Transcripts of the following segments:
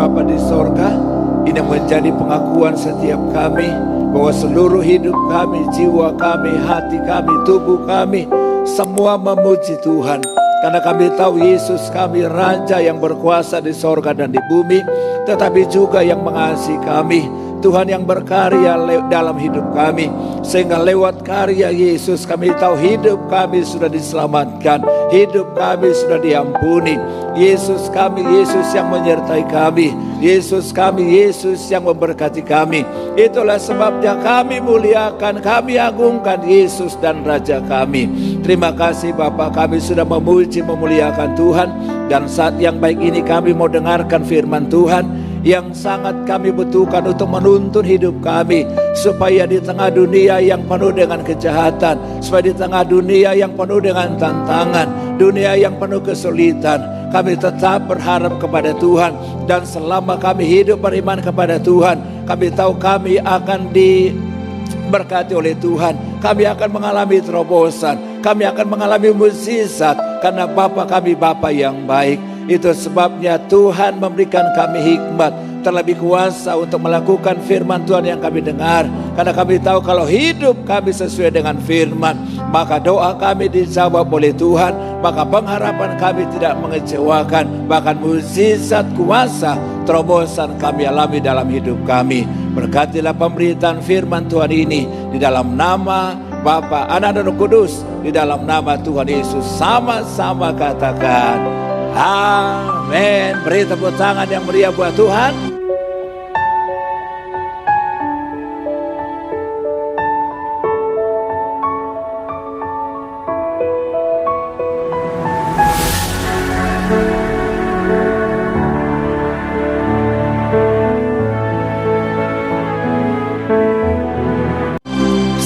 Bapa di sorga, ini menjadi pengakuan setiap kami bahwa seluruh hidup kami, jiwa kami, hati kami, tubuh kami, semua memuji Tuhan. Karena kami tahu Yesus kami Raja yang berkuasa di sorga dan di bumi, tetapi juga yang mengasihi kami. Tuhan yang berkarya dalam hidup kami, sehingga lewat karya Yesus kami tahu hidup kami sudah diselamatkan, hidup kami sudah diampuni. Yesus kami, Yesus yang menyertai kami, Yesus kami, Yesus yang memberkati kami. Itulah sebabnya kami muliakan, kami agungkan Yesus dan Raja kami. Terima kasih Bapa, kami sudah memuji, memuliakan Tuhan. Dan saat yang baik ini kami mau dengarkan firman Tuhan yang sangat kami butuhkan untuk menuntun hidup kami, supaya di tengah dunia yang penuh dengan kejahatan, supaya di tengah dunia yang penuh dengan tantangan, dunia yang penuh kesulitan, kami tetap berharap kepada Tuhan. Dan selama kami hidup beriman kepada Tuhan, kami tahu kami akan diberkati oleh Tuhan. Kami akan mengalami terobosan, kami akan mengalami mukjizat, karena Bapa kami Bapa yang baik. Itu sebabnya Tuhan memberikan kami hikmat, terlebih kuasa untuk melakukan firman Tuhan yang kami dengar. Karena kami tahu kalau hidup kami sesuai dengan firman, maka doa kami dijawab oleh Tuhan, maka pengharapan kami tidak mengecewakan. Bahkan mukjizat, kuasa, terobosan kami alami dalam hidup kami. Berkatilah pemberitaan firman Tuhan ini di dalam nama Bapa, Anak dan Roh Kudus, di dalam nama Tuhan Yesus. Sama-sama katakan amin. Beri tepuk tangan yang meriah buat Tuhan.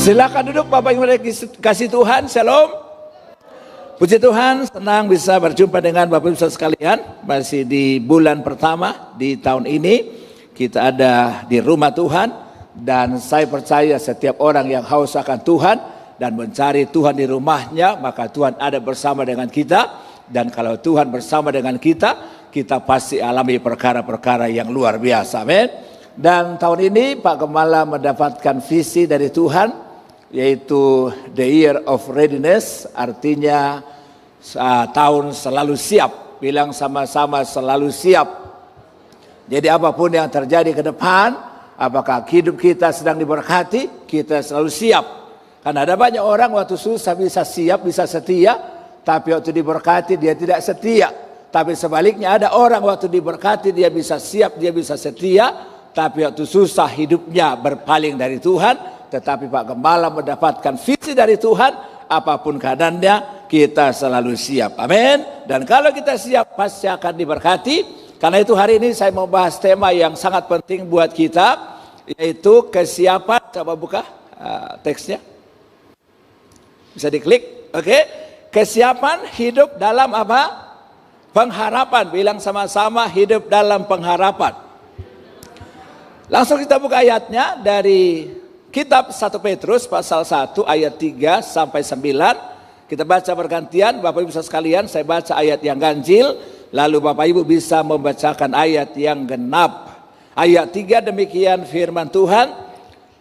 Silakan duduk Bapak Ibu kasih Tuhan. Shalom. Puji Tuhan, senang bisa berjumpa dengan Bapak Ibu sekalian. Masih di bulan pertama di tahun ini, kita ada di rumah Tuhan. Dan saya percaya setiap orang yang haus akan Tuhan dan mencari Tuhan di rumahnya, maka Tuhan ada bersama dengan kita. Dan kalau Tuhan bersama dengan kita, kita pasti alami perkara-perkara yang luar biasa. Amin. Dan tahun ini Pak Gemala mendapatkan visi dari Tuhan, yaitu the year of readiness, artinya tahun selalu siap. Bilang sama-sama selalu siap. Jadi apapun yang terjadi ke depan, apakah hidup kita sedang diberkati, kita selalu siap. Karena ada banyak orang waktu susah bisa siap, bisa setia, tapi waktu diberkati dia tidak setia. Tapi sebaliknya ada orang waktu diberkati dia bisa siap, dia bisa setia, tapi waktu susah hidupnya berpaling dari Tuhan. Tetapi Pak Gembala mendapatkan visi dari Tuhan, apapun keadaannya kita selalu siap. Amin. Dan kalau kita siap pasti akan diberkati. Karena itu hari ini saya mau bahas tema yang sangat penting buat kita, yaitu kesiapan. Coba buka teksnya. Bisa diklik. Oke. Kesiapan hidup dalam apa? Pengharapan. Bilang sama-sama hidup dalam pengharapan. Langsung kita buka ayatnya dari Kitab 1 Petrus pasal 1 ayat 3 sampai 9. Kita baca bergantian, Bapak Ibu sekalian, saya baca ayat yang ganjil, lalu Bapak Ibu bisa membacakan ayat yang genap. Ayat 3 demikian firman Tuhan.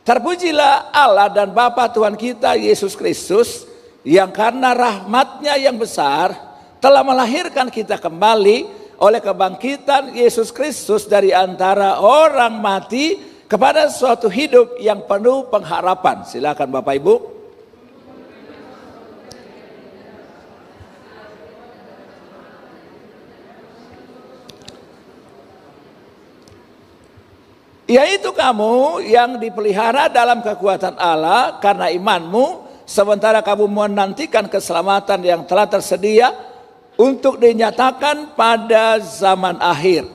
Terpujilah Allah dan Bapa Tuhan kita Yesus Kristus, yang karena rahmat-Nya yang besar telah melahirkan kita kembali oleh kebangkitan Yesus Kristus dari antara orang mati kepada suatu hidup yang penuh pengharapan. Silakan Bapak Ibu. Yaitu kamu yang dipelihara dalam kekuatan Allah karena imanmu, sementara kamu menantikan keselamatan yang telah tersedia untuk dinyatakan pada zaman akhir.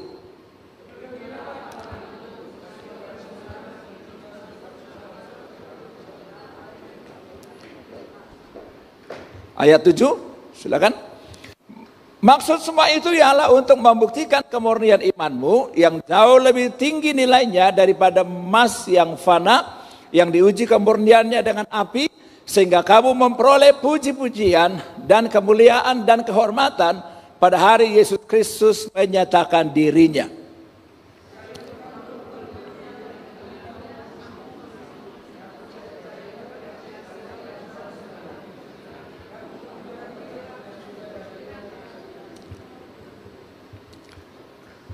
Ayat 7, silakan. Maksud semua itu ialah untuk membuktikan kemurnian imanmu yang jauh lebih tinggi nilainya daripada emas yang fana, yang diuji kemurniannya dengan api, sehingga kamu memperoleh puji-pujian dan kemuliaan dan kehormatan pada hari Yesus Kristus menyatakan dirinya.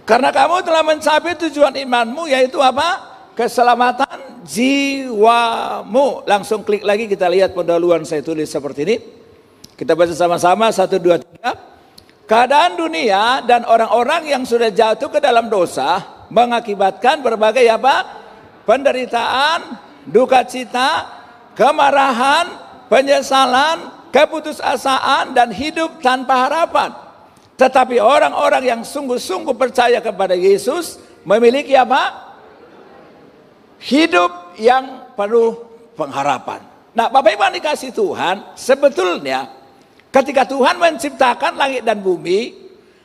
Karena kamu telah mencapai tujuan imanmu, yaitu apa? Keselamatan jiwamu. Langsung klik lagi, kita lihat pendahuluan saya tulis seperti ini. Kita baca sama-sama, 1, 2, 3. Keadaan dunia dan orang-orang yang sudah jatuh ke dalam dosa mengakibatkan berbagai apa? Penderitaan, duka cita, kemarahan, penyesalan, keputusasaan, dan hidup tanpa harapan. Tetapi orang-orang yang sungguh-sungguh percaya kepada Yesus memiliki apa? Hidup yang penuh pengharapan. Nah, Bapak Ibu yang dikasih Tuhan, sebetulnya ketika Tuhan menciptakan langit dan bumi,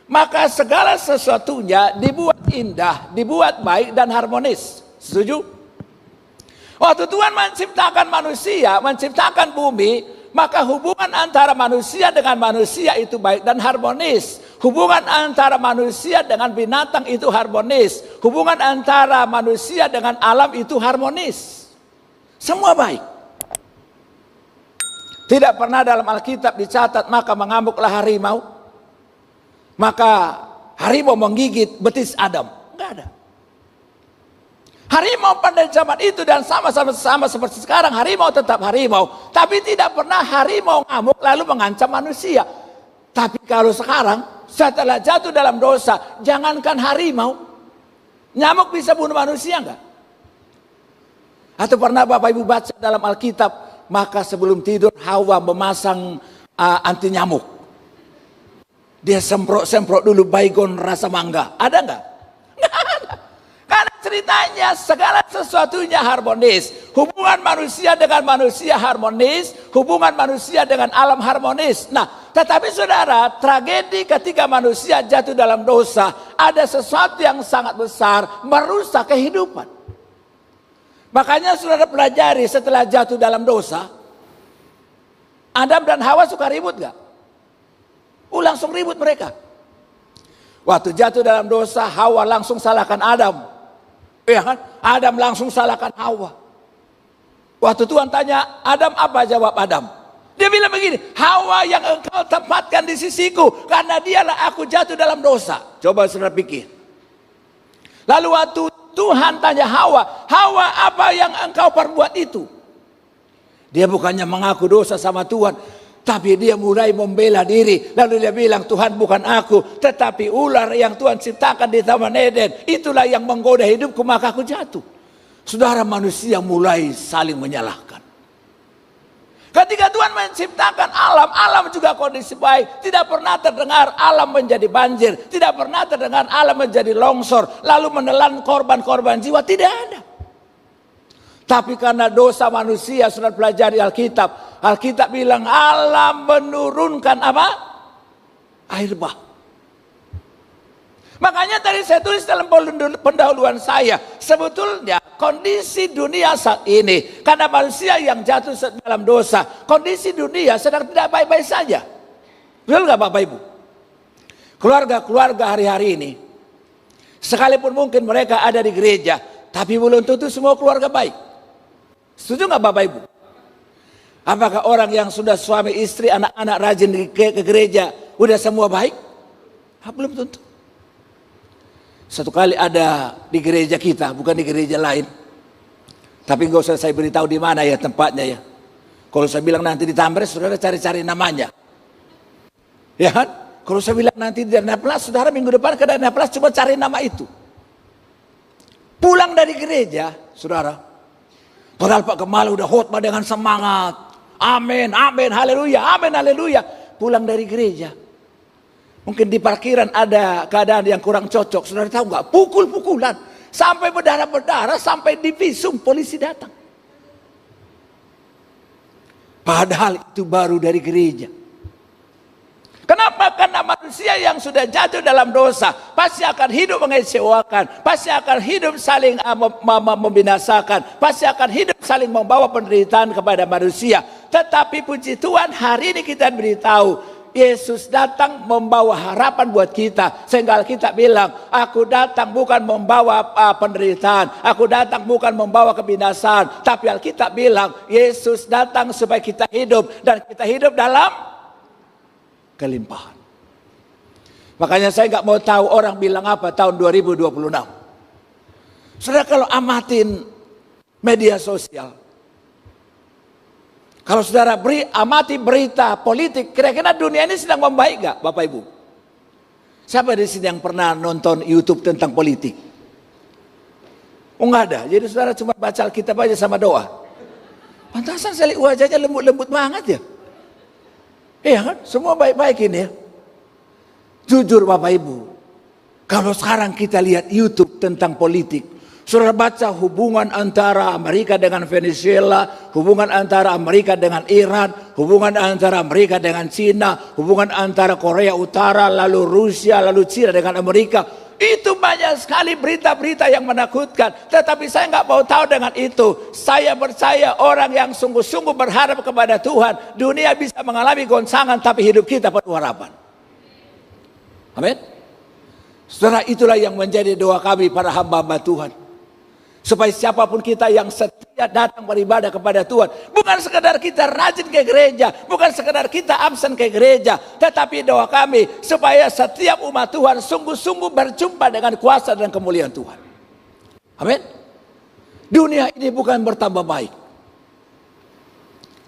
maka segala sesuatunya dibuat indah, dibuat baik dan harmonis. Setuju? Waktu Tuhan menciptakan manusia, menciptakan bumi, maka hubungan antara manusia dengan manusia itu baik dan harmonis. Hubungan antara manusia dengan binatang itu harmonis. Hubungan antara manusia dengan alam itu harmonis. Semua baik. Tidak pernah dalam Alkitab dicatat maka mengamuklah harimau, maka harimau menggigit betis Adam. Enggak ada. Harimau pada zaman itu dan sama seperti sekarang, harimau tetap harimau. Tapi tidak pernah harimau ngamuk lalu mengancam manusia. Tapi kalau sekarang setelah jatuh dalam dosa, jangankan harimau, nyamuk bisa bunuh manusia enggak? Atau pernah Bapak Ibu baca dalam Alkitab, maka sebelum tidur Hawa memasang anti nyamuk. Dia semprot dulu baygon rasa mangga. Ada enggak? Enggak ada. Karena ceritanya segala sesuatunya harmonis. Hubungan manusia dengan manusia harmonis. Hubungan manusia dengan alam harmonis. Nah, tetapi saudara, tragedi ketika manusia jatuh dalam dosa, ada sesuatu yang sangat besar merusak kehidupan. Makanya saudara pelajari setelah jatuh dalam dosa, Adam dan Hawa suka ribut gak? Langsung ribut mereka. Waktu jatuh dalam dosa, Hawa langsung salahkan Adam. Ya kan? Adam langsung salahkan Hawa. Waktu Tuhan tanya Adam, apa jawab Adam? Dia bilang begini, Hawa yang engkau tempatkan di sisiku, karena dialah aku jatuh dalam dosa. Coba saudara pikir. Lalu waktu Tuhan tanya Hawa, Hawa apa yang engkau perbuat itu? Dia bukannya mengaku dosa sama Tuhan, tapi dia mulai membela diri. Lalu dia bilang, Tuhan bukan aku, tetapi ular yang Tuhan ciptakan di Taman Eden. Itulah yang menggoda hidupku, maka aku jatuh. Saudara, manusia mulai saling menyalahkan. Ketika Tuhan menciptakan alam, alam juga kondisi baik. Tidak pernah terdengar alam menjadi banjir. Tidak pernah terdengar alam menjadi longsor. Lalu menelan korban-korban jiwa. Tidak ada. Tapi karena dosa manusia, sudah pelajari Alkitab. Alkitab bilang alam menurunkan apa? Air bah. Makanya tadi saya tulis dalam pendahuluan saya. Sebetulnya kondisi dunia saat ini, karena manusia yang jatuh dalam dosa, kondisi dunia sedang tidak baik-baik saja. Betul gak Bapak Ibu? Keluarga-keluarga hari-hari ini, sekalipun mungkin mereka ada di gereja, tapi belum tentu semua keluarga baik. Setuju gak Bapak Ibu? Apakah orang yang sudah suami istri, anak-anak rajin ke gereja, udah semua baik? Belum tentu. Satu kali ada di gereja kita, bukan di gereja lain. Tapi nggak usah saya beritahu di mana ya tempatnya ya. Kalau saya bilang nanti di Tamres, saudara cari-cari namanya. Ya kan? Kalau saya bilang nanti di Danaplas, saudara minggu depan ke Danaplas coba cari nama itu. Pulang dari gereja, saudara. Padahal Pak Gemala udah khotbah dengan semangat. Amin, amin, haleluya, amin, haleluya. Pulang dari gereja. Mungkin di parkiran ada keadaan yang kurang cocok. Saudara tahu nggak? Pukul-pukulan. Sampai berdarah-berdarah, sampai divisum polisi datang. Padahal itu baru dari gereja. Kenapa? Karena manusia yang sudah jatuh dalam dosa pasti akan hidup mengecewakan, pasti akan hidup saling membinasakan, pasti akan hidup saling membawa penderitaan kepada manusia. Tetapi puji Tuhan, hari ini kita beritahu Yesus datang membawa harapan buat kita. Sehingga kita bilang, aku datang bukan membawa penderitaan, aku datang bukan membawa kebinasaan, tapi Alkitab bilang Yesus datang supaya kita hidup, dan kita hidup dalam kelimpahan. Makanya saya nggak mau tahu orang bilang apa tahun 2026. Saudara, kalau amatin media sosial, kalau saudara amati berita politik, kira-kira dunia ini sedang membaik nggak, Bapak Ibu? Siapa di sini yang pernah nonton YouTube tentang politik? Oh, nggak ada. Jadi saudara cuma baca Alkitab aja sama doa. Pantasan saya lihat wajahnya lembut-lembut banget ya. Iya kan? Semua baik-baik ini ya. Jujur Bapak Ibu, kalau sekarang kita lihat YouTube tentang politik, saudara baca hubungan antara Amerika dengan Venezuela, hubungan antara Amerika dengan Iran, hubungan antara Amerika dengan Cina, hubungan antara Korea Utara, lalu Rusia, lalu Cina dengan Amerika. Itu banyak sekali berita-berita yang menakutkan. Tetapi saya nggak mau tahu dengan itu. Saya percaya orang yang sungguh-sungguh berharap kepada Tuhan, dunia bisa mengalami goncangan, tapi hidup kita penuh harapan. Amin. Saudara, itulah yang menjadi doa kami para hamba-hamba Tuhan. Supaya siapapun kita yang setia datang beribadah kepada Tuhan. Bukan sekedar kita rajin ke gereja. Bukan sekedar kita absen ke gereja. Tetapi doa kami supaya setiap umat Tuhan sungguh-sungguh berjumpa dengan kuasa dan kemuliaan Tuhan. Amin. Dunia ini bukan bertambah baik.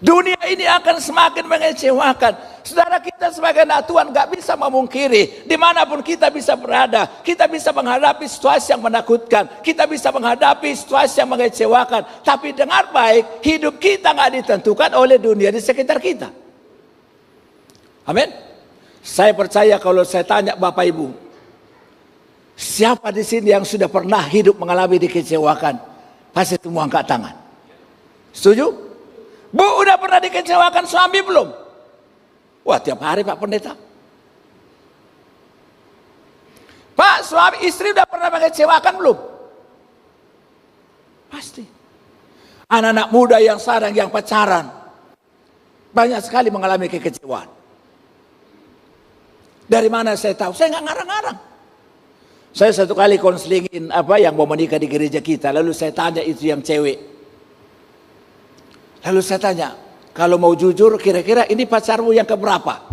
Dunia ini akan semakin mengecewakan. Saudara, kita sebagai anak Tuhan gak bisa memungkiri. Dimanapun kita bisa berada, kita bisa menghadapi situasi yang menakutkan, kita bisa menghadapi situasi yang mengecewakan. Tapi dengar baik, hidup kita gak ditentukan oleh dunia di sekitar kita. Amin. Saya percaya kalau saya tanya Bapak Ibu, siapa di sini yang sudah pernah hidup mengalami dikecewakan? Pasti semua angkat tangan. Setuju? Bu, udah pernah dikecewakan suami belum? Wah, tiap hari Pak Pendeta. Pak, suami istri udah pernah mengecewakan belum? Pasti. Anak-anak muda yang sekarang yang pacaran banyak sekali mengalami kekecewaan. Dari mana saya tahu? Saya nggak ngarang-ngarang. Saya satu kali konselingin yang mau menikah di gereja kita, lalu saya tanya itu yang cewek. Lalu saya tanya, kalau mau jujur kira-kira ini pacarmu yang keberapa?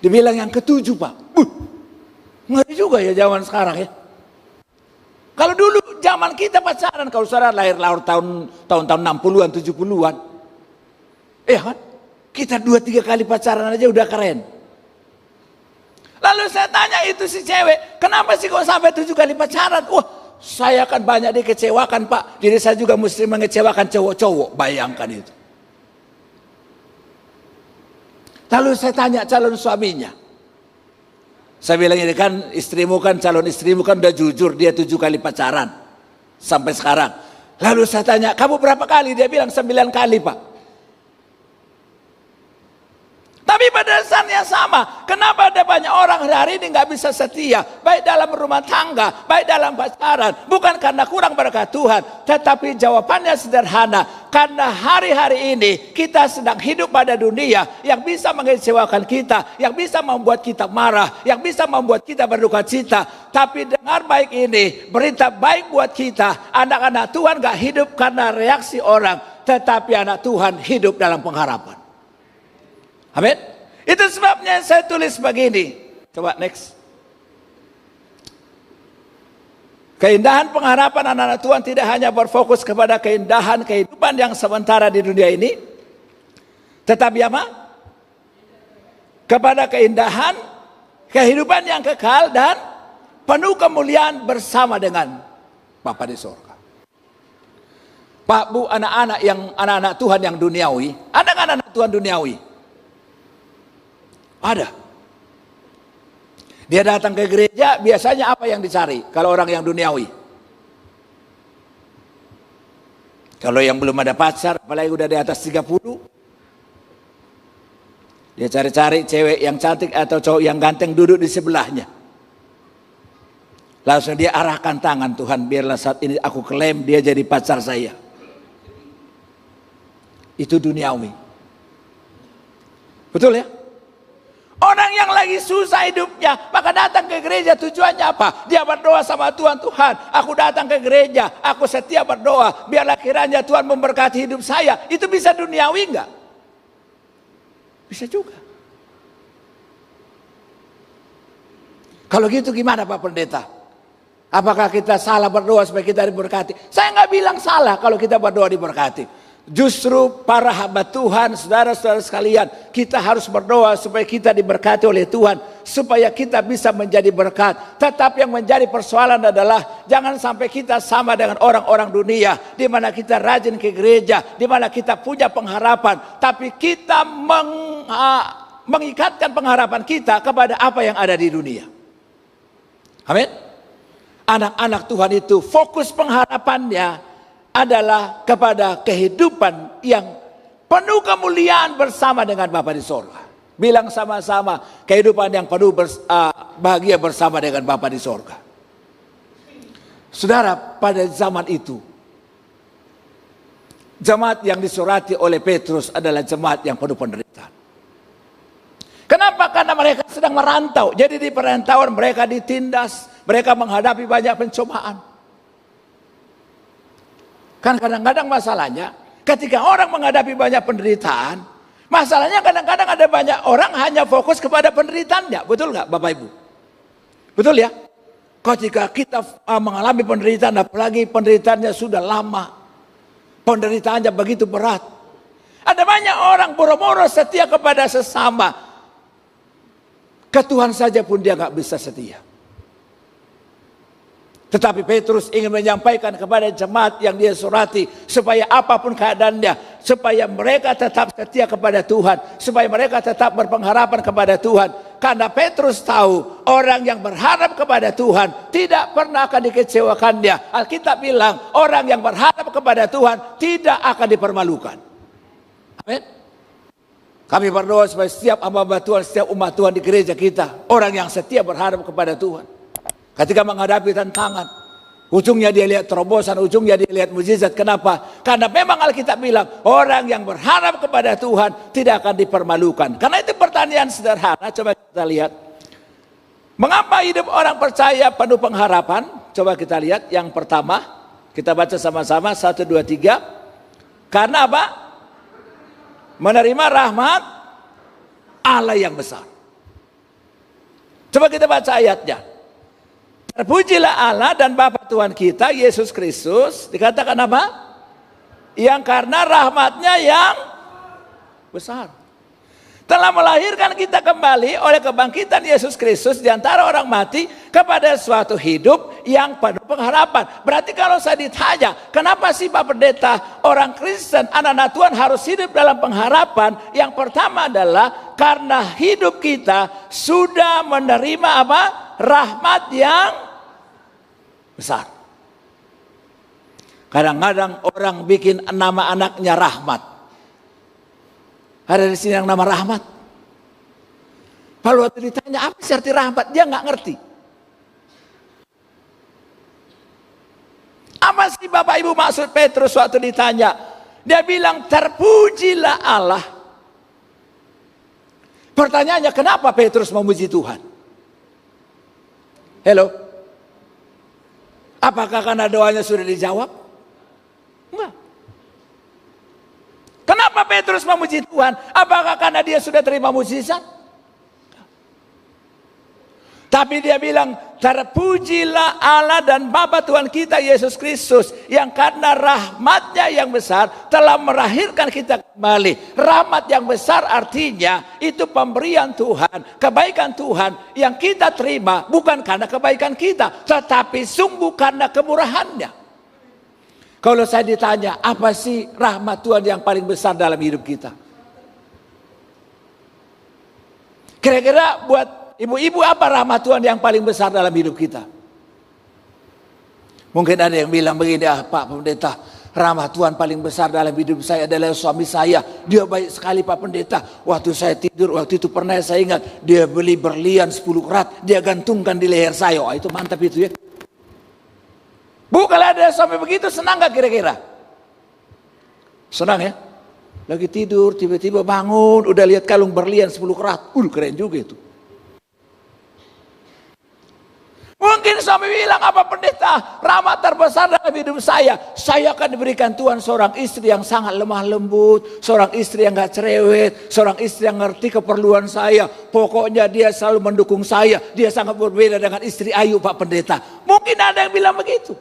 Dibilang yang ke-7 Pak. Ngeri juga ya zaman sekarang ya. Kalau dulu zaman kita pacaran, kalau saudara lahir tahun 60-an, 70-an. Kan? Kita 2-3 kali pacaran aja udah keren. Lalu saya tanya itu si cewek, kenapa sih kok sampai 7 kali pacaran? Wah, saya kan banyak dikecewakan Pak. Jadi saya juga mesti mengecewakan cowok-cowok. Bayangkan itu. Lalu saya tanya calon suaminya. Saya bilang ini kan istrimu kan, calon istrimu kan udah jujur. Dia 7 kali pacaran. Sampai sekarang. Lalu saya tanya, kamu berapa kali? Dia bilang 9 kali Pak. Tapi pada dasarnya sama. Kenapa ada banyak orang hari ini nggak bisa setia, baik dalam rumah tangga, baik dalam pacaran? Bukan karena kurang berkat Tuhan, tetapi jawabannya sederhana. Karena hari-hari ini kita sedang hidup pada dunia yang bisa mengecewakan kita, yang bisa membuat kita marah, yang bisa membuat kita berduka cita. Tapi dengar baik ini, berita baik buat kita. Anak-anak Tuhan nggak hidup karena reaksi orang, tetapi anak Tuhan hidup dalam pengharapan. Amin. Itu sebabnya saya tulis begini. Coba next. Keindahan pengharapan anak-anak Tuhan tidak hanya berfokus kepada keindahan kehidupan yang sementara di dunia ini, tetapi apa? Kepada keindahan kehidupan yang kekal dan penuh kemuliaan bersama dengan Bapa di surga. Pak, Bu, anak-anak Tuhan yang duniawi, ada nggak anak Tuhan duniawi? Ada. Dia datang ke gereja, biasanya apa yang dicari kalau orang yang duniawi? Kalau yang belum ada pacar, apalagi udah di atas 30, dia cari-cari cewek yang cantik atau cowok yang ganteng duduk di sebelahnya. Langsung dia arahkan tangan, Tuhan biarlah saat ini aku klaim dia jadi pacar saya. Itu duniawi. Betul ya? Orang yang lagi susah hidupnya, maka datang ke gereja tujuannya apa? Dia berdoa sama Tuhan, Tuhan, aku datang ke gereja, aku setia berdoa, biarlah kiranya Tuhan memberkati hidup saya. Itu bisa duniawi enggak? Bisa juga. Kalau gitu gimana Pak Pendeta? Apakah kita salah berdoa supaya kita diberkati? Saya nggak bilang salah kalau kita berdoa diberkati. Justru para hamba Tuhan, saudara-saudara sekalian, kita harus berdoa supaya kita diberkati oleh Tuhan, supaya kita bisa menjadi berkat. Tetapi yang menjadi persoalan adalah jangan sampai kita sama dengan orang-orang dunia, di mana kita rajin ke gereja, di mana kita punya pengharapan, tapi kita mengikatkan pengharapan kita kepada apa yang ada di dunia. Amin. Anak-anak Tuhan itu fokus pengharapannya adalah kepada kehidupan yang penuh kemuliaan bersama dengan Bapa di sorga. Bilang sama-sama, kehidupan yang penuh bahagia bersama dengan Bapa di sorga. Saudara, pada zaman itu, jemaat yang disurati oleh Petrus adalah jemaat yang penuh penderitaan. Kenapa? Karena mereka sedang merantau. Jadi di perantauan mereka ditindas, mereka menghadapi banyak pencobaan. Kan kadang-kadang masalahnya ketika orang menghadapi banyak penderitaan, masalahnya kadang-kadang ada banyak orang hanya fokus kepada penderitaannya. Betul nggak Bapak Ibu? Betul ya? Ketika kita mengalami penderitaan, apalagi penderitaannya sudah lama, penderitaannya begitu berat, ada banyak orang boro-boro setia kepada sesama, ke Tuhan saja pun dia nggak bisa setia. Tetapi Petrus ingin menyampaikan kepada jemaat yang dia surati, supaya apapun keadaannya, supaya mereka tetap setia kepada Tuhan, supaya mereka tetap berpengharapan kepada Tuhan. Karena Petrus tahu orang yang berharap kepada Tuhan tidak pernah akan dikecewakannya. Alkitab bilang orang yang berharap kepada Tuhan tidak akan dipermalukan. Amin. Kami berdoa supaya setiap hamba Tuhan, setiap umat Tuhan di gereja kita, orang yang setia berharap kepada Tuhan. Ketika menghadapi tantangan, ujungnya dia lihat terobosan, ujungnya dia lihat mukjizat. Kenapa? Karena memang Alkitab bilang orang yang berharap kepada Tuhan tidak akan dipermalukan. Karena itu pertanyaan sederhana, coba kita lihat. Mengapa hidup orang percaya penuh pengharapan? Coba kita lihat yang pertama, kita baca sama-sama 1, 2, 3. Karena apa? Menerima rahmat Allah yang besar. Coba kita baca ayatnya. Terpujilah Allah dan Bapa Tuhan kita Yesus Kristus, dikatakan apa? Yang karena rahmatnya yang besar telah melahirkan kita kembali oleh kebangkitan Yesus Kristus di antara orang mati kepada suatu hidup yang penuh pengharapan. Berarti kalau saya ditanya, kenapa sih Pak Pendeta, orang Kristen, anak-anak Tuhan harus hidup dalam pengharapan? Yang pertama adalah karena hidup kita sudah menerima apa? Rahmat yang besar. Kadang-kadang orang bikin nama anaknya Rahmat. Ada di sini yang nama Rahmat. Kalau waktu ditanya apa sih arti rahmat, dia nggak ngerti. Apa sih Bapak Ibu maksud Petrus waktu ditanya? Dia bilang terpujilah Allah. Pertanyaannya, kenapa Petrus memuji Tuhan? Hello? Apakah karena doanya sudah dijawab? Enggak. Kenapa Petrus memuji Tuhan? Apakah karena dia sudah terima mukjizat? Tapi dia bilang, terpujilah Allah dan Bapa Tuhan kita Yesus Kristus, yang karena rahmatnya yang besar telah melahirkan kita kembali. Rahmat yang besar artinya itu pemberian Tuhan, kebaikan Tuhan yang kita terima bukan karena kebaikan kita, tetapi sungguh karena kemurahannya. Kalau saya ditanya, apa sih rahmat Tuhan yang paling besar dalam hidup kita? Kira-kira buat ibu-ibu apa rahmat Tuhan yang paling besar dalam hidup kita? Mungkin ada yang bilang begini, Pak Pendeta, rahmat Tuhan paling besar dalam hidup saya adalah suami saya. Dia baik sekali Pak Pendeta. Waktu saya tidur, waktu itu pernah saya ingat, dia beli berlian 10 karat, dia gantungkan di leher saya. Oh, itu mantap itu ya. Bu, kalau ada suami begitu, senang gak kira-kira? Senang ya? Lagi tidur, tiba-tiba bangun, udah lihat kalung berlian 10 karat. Keren juga itu. Mungkin Mungkin suami bilang, apa pendeta, rahmat terbesar dalam hidup saya akan diberikan Tuhan seorang istri yang sangat lemah lembut, seorang istri yang gak cerewet, seorang istri yang ngerti keperluan saya, pokoknya dia selalu mendukung saya, dia sangat berbeda dengan istri Ayu Pak Pendeta. Mungkin ada yang bilang begitu.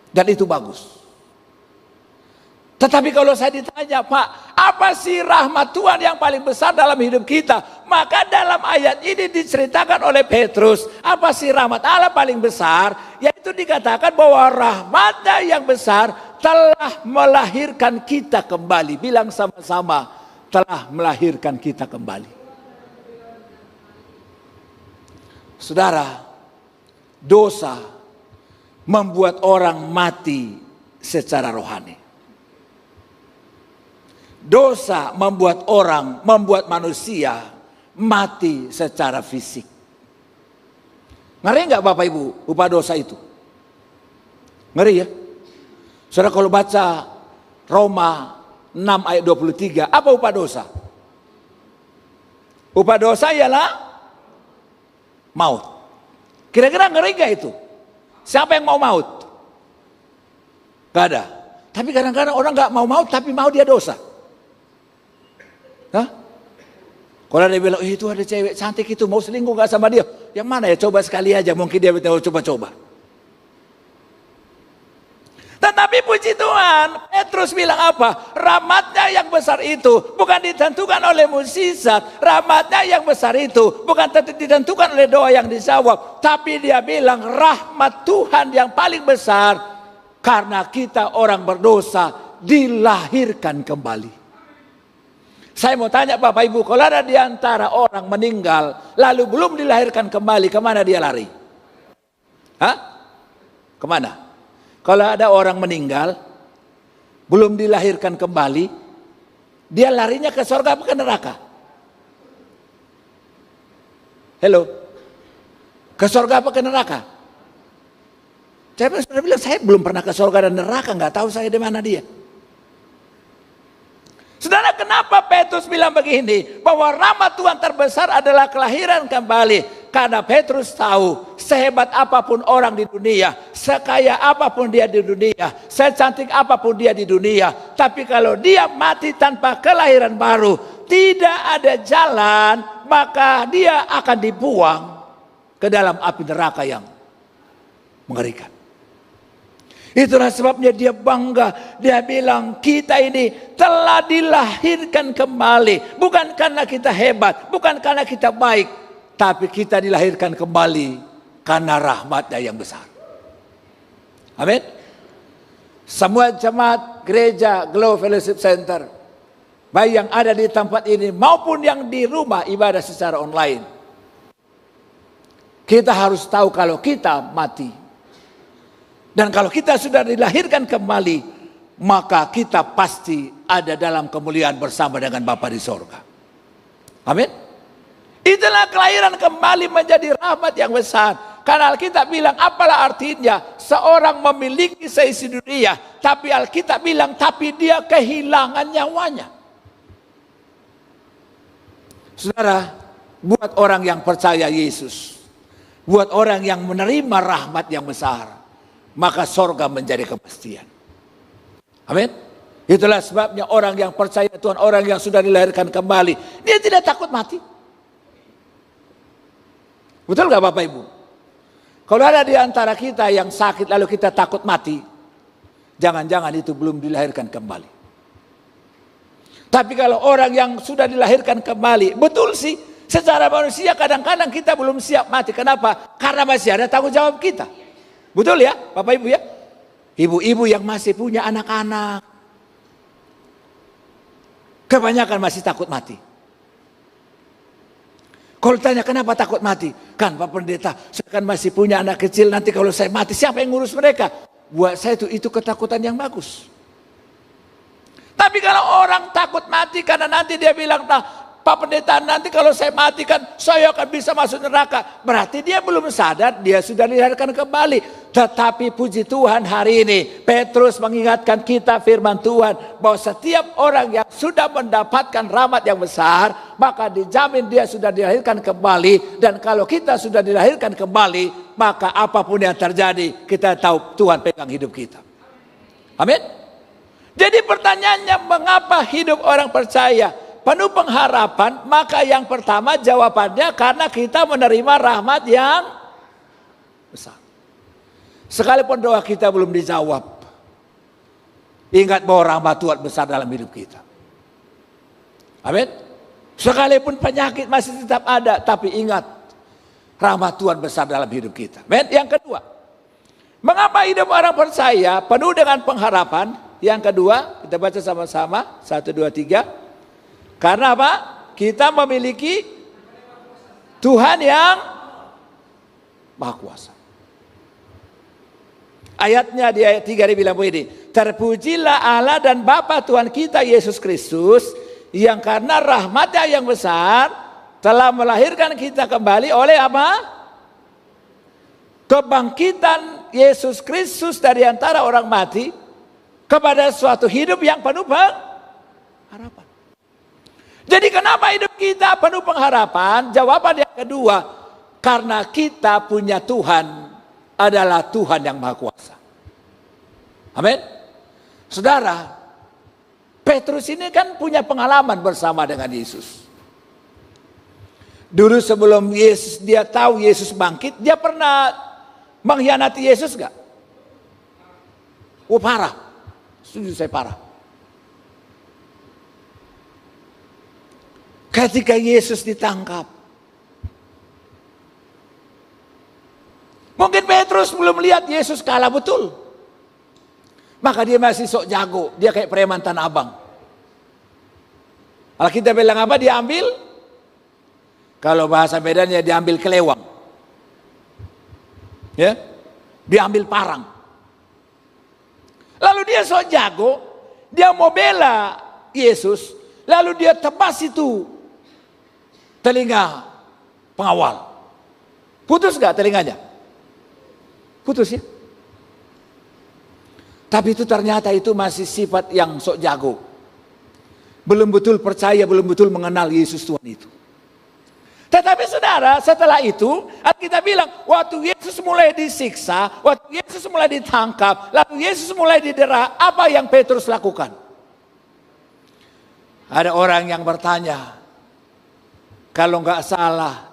Dan itu bagus. Tetapi kalau saya ditanya, Pak, apa sih rahmat Tuhan yang paling besar dalam hidup kita? Maka dalam ayat ini diceritakan oleh Petrus, apa sih rahmat Allah paling besar? Yaitu dikatakan bahwa rahmatnya yang besar telah melahirkan kita kembali. Bilang sama-sama, telah melahirkan kita kembali. Saudara, dosa membuat orang mati secara rohani. Dosa membuat manusia mati secara fisik. Ngeri nggak Bapak Ibu upah dosa itu? Ngeri ya? Saudara kalau baca Roma 6 ayat 23, apa upah dosa? Upah dosa ialah maut. Kira-kira ngeri nggak itu? Siapa yang mau maut? Gak ada. Tapi kadang-kadang orang nggak mau maut tapi mau dia dosa. Hah? Kalau dia bilang, itu ada cewek cantik itu, mau selingkuh gak sama dia? Yang mana ya? Coba sekali aja, mungkin dia mau coba-coba. Tetapi puji Tuhan, Petrus bilang apa? Rahmatnya yang besar itu bukan ditentukan oleh mukjizat. Rahmatnya yang besar itu bukan ditentukan oleh doa yang dijawab. Tapi dia bilang rahmat Tuhan yang paling besar karena kita orang berdosa dilahirkan kembali. Saya mau tanya Bapak Ibu, kalau ada di antara orang meninggal lalu belum dilahirkan kembali, kemana dia lari? Hah? Kemana? Kalau ada orang meninggal belum dilahirkan kembali, dia larinya ke surga apa ke neraka? Halo? Ke surga apa ke neraka? Saya sudah bilang saya belum pernah ke surga dan neraka, nggak tahu saya di mana dia. Saudara, kenapa Petrus bilang begini? Bahwa rahmat Tuhan terbesar adalah kelahiran kembali. Karena Petrus tahu, sehebat apapun orang di dunia, sekaya apapun dia di dunia, secantik apapun dia di dunia, tapi kalau dia mati tanpa kelahiran baru, tidak ada jalan, maka dia akan dibuang ke dalam api neraka yang mengerikan. Itulah sebabnya dia bangga. Dia bilang kita ini telah dilahirkan kembali. Bukan karena kita hebat, bukan karena kita baik, tapi kita dilahirkan kembali karena rahmatnya yang besar. Amin. Semua jemaat gereja Glow Fellowship Center, baik yang ada di tempat ini maupun yang di rumah ibadah secara online, kita harus tahu kalau kita mati. Dan kalau kita sudah dilahirkan kembali, maka kita pasti ada dalam kemuliaan bersama dengan Bapa di sorga. Amin. Itulah kelahiran kembali menjadi rahmat yang besar. Karena Alkitab bilang, apalah artinya seorang memiliki seisi dunia, tapi Alkitab bilang, tapi dia kehilangan nyawanya. Saudara, buat orang yang percaya Yesus, buat orang yang menerima rahmat yang besar, maka sorga menjadi kepastian. Amin. Itulah sebabnya orang yang percaya Tuhan, orang yang sudah dilahirkan kembali, dia tidak takut mati. Betul gak Bapak Ibu? Kalau ada di antara kita yang sakit lalu kita takut mati, jangan-jangan itu belum dilahirkan kembali. Tapi kalau orang yang sudah dilahirkan kembali, betul sih, secara manusia kadang-kadang kita belum siap mati. Kenapa? Karena masih ada tanggung jawab kita. Betul ya Bapak Ibu ya? Ibu-ibu yang masih punya anak-anak, kebanyakan masih takut mati. Kalau tanya kenapa takut mati? Kan Pak Pendeta, saya kan masih punya anak kecil, nanti kalau saya mati siapa yang ngurus mereka? Buat saya itu ketakutan yang bagus. Tapi kalau orang takut mati karena nanti dia bilang, nah Pak Pendeta, nanti kalau saya mati kan saya akan bisa masuk neraka. Berarti dia belum sadar, dia sudah dilahirkan kembali. Tetapi puji Tuhan hari ini Petrus mengingatkan kita firman Tuhan bahwa setiap orang yang sudah mendapatkan rahmat yang besar, maka dijamin dia sudah dilahirkan kembali. Dan kalau kita sudah dilahirkan kembali, maka apapun yang terjadi, kita tahu Tuhan pegang hidup kita. Amin. Jadi pertanyaannya, mengapa hidup orang percaya penuh pengharapan? Maka yang pertama jawabannya karena kita menerima rahmat yang besar. Sekalipun doa kita belum dijawab, ingat bahwa rahmat Tuhan besar dalam hidup kita. Amin. Sekalipun penyakit masih tetap ada, tapi ingat rahmat Tuhan besar dalam hidup kita. Amin. Yang kedua, mengapa hidup orang percaya penuh dengan pengharapan? Yang kedua, kita baca sama-sama. 1, 2, 3. Karena apa? Kita memiliki Tuhan yang Maha Kuasa. Ayatnya di ayat 3 dibilang begini, terpujilah Allah dan Bapa Tuhan kita Yesus Kristus, yang karena rahmatnya yang besar telah melahirkan kita kembali oleh apa? Kebangkitan Yesus Kristus dari antara orang mati kepada suatu hidup yang penuh pengharapan. Jadi kenapa hidup kita penuh pengharapan? Jawaban yang kedua, karena kita punya Tuhan adalah Tuhan yang Maha Kuasa. Amin. Saudara, Petrus ini kan punya pengalaman bersama dengan Yesus. Dulu sebelum dia tahu Yesus bangkit, dia pernah mengkhianati Yesus gak? Oh parah, setuju saya parah. Ketika Yesus ditangkap, mungkin Petrus belum lihat Yesus kalah betul. Maka dia masih sok jago, dia kayak preman Tanah Abang. Kalau kita bilang apa, dia ambil, kalau bahasa Medannya diambil kelewang. Ya, diambil parang. Lalu dia sok jago, dia mau bela Yesus, lalu dia tebas itu telinga pengawal. Putus gak telinganya? Putus ya. Tapi itu ternyata itu masih sifat yang sok jago. Belum betul percaya, belum betul mengenal Yesus Tuhan itu. Tetapi saudara, setelah itu kita bilang, waktu Yesus mulai disiksa, waktu Yesus mulai ditangkap, lalu Yesus mulai didera, apa yang Petrus lakukan? Ada orang yang bertanya, kalau nggak salah,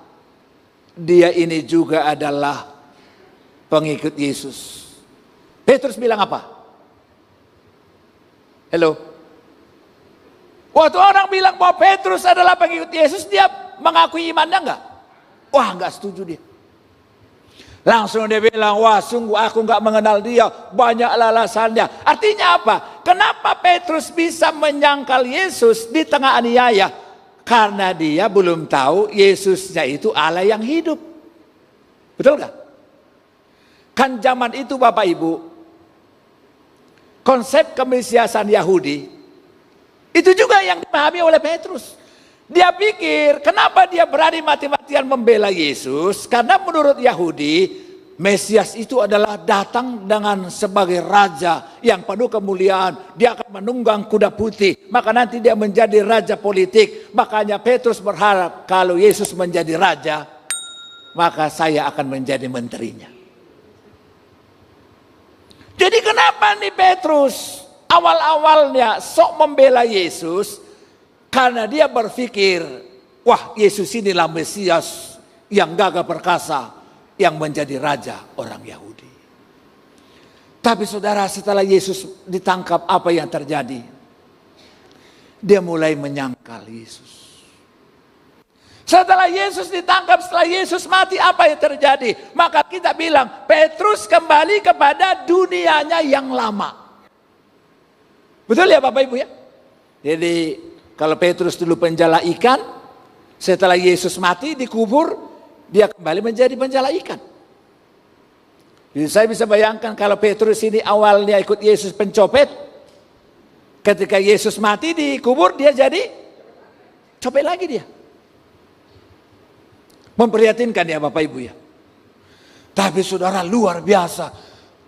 dia ini juga adalah pengikut Yesus. Petrus bilang apa? Halo. Waktu orang bilang bahwa Petrus adalah pengikut Yesus, dia mengakui imannya enggak? Wah, enggak setuju dia. Langsung dia bilang, wah sungguh aku enggak mengenal dia, banyak alasannya. Artinya apa? Kenapa Petrus bisa menyangkal Yesus di tengah aniaya? Karena dia belum tahu Yesusnya itu Allah yang hidup. Betul enggak? Kan zaman itu Bapak Ibu, konsep kemesiasan Yahudi itu juga yang dipahami oleh Petrus. Dia pikir kenapa dia berani mati-matian membela Yesus? Karena menurut Yahudi, Mesias itu adalah datang dengan sebagai raja yang penuh kemuliaan. Dia akan menunggang kuda putih, maka nanti dia menjadi raja politik. Makanya Petrus berharap kalau Yesus menjadi raja, maka saya akan menjadi menterinya. Jadi kenapa nih Petrus awal-awalnya sok membela Yesus? Karena dia berpikir, wah Yesus inilah Mesias yang gagah perkasa, yang menjadi raja orang Yahudi. Tapi saudara, setelah Yesus ditangkap, apa yang terjadi? Dia mulai menyangkal Yesus. Setelah Yesus ditangkap, setelah Yesus mati, apa yang terjadi? Maka kita bilang, Petrus kembali kepada dunianya yang lama. Betul ya Bapak Ibu ya? Jadi kalau Petrus dulu penjala ikan, setelah Yesus mati dikubur, dia kembali menjadi penjala ikan. Jadi saya bisa bayangkan kalau Petrus ini awalnya ikut Yesus pencopet, ketika Yesus mati dikubur dia jadi Sampai lagi dia. Memprihatinkan ya Bapak Ibu ya. Tapi saudara luar biasa.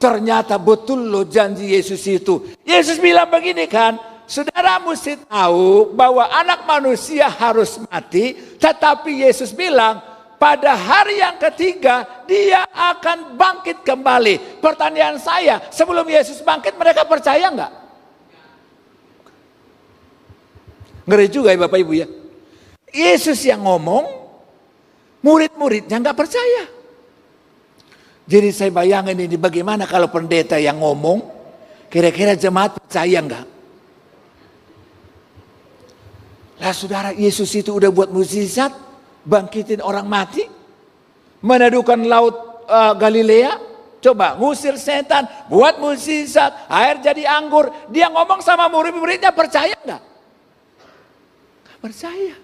Ternyata betul loh janji Yesus itu. Yesus bilang begini kan. Saudara mesti tahu bahwa anak manusia harus mati. Tetapi Yesus bilang pada hari yang ketiga dia akan bangkit kembali. Pertanyaan saya, sebelum Yesus bangkit mereka percaya enggak? Ngeri juga ya Bapak Ibu ya. Yesus yang ngomong, murid-muridnya nggak percaya. Jadi saya bayangin ini bagaimana kalau pendeta yang ngomong, kira-kira jemaat percaya nggak? Lah saudara, Yesus itu udah buat mukjizat, bangkitin orang mati, meneduhkan laut Galilea, coba ngusir setan, buat mukjizat, air jadi anggur. Dia ngomong sama murid-muridnya, percaya nggak? Nggak percaya.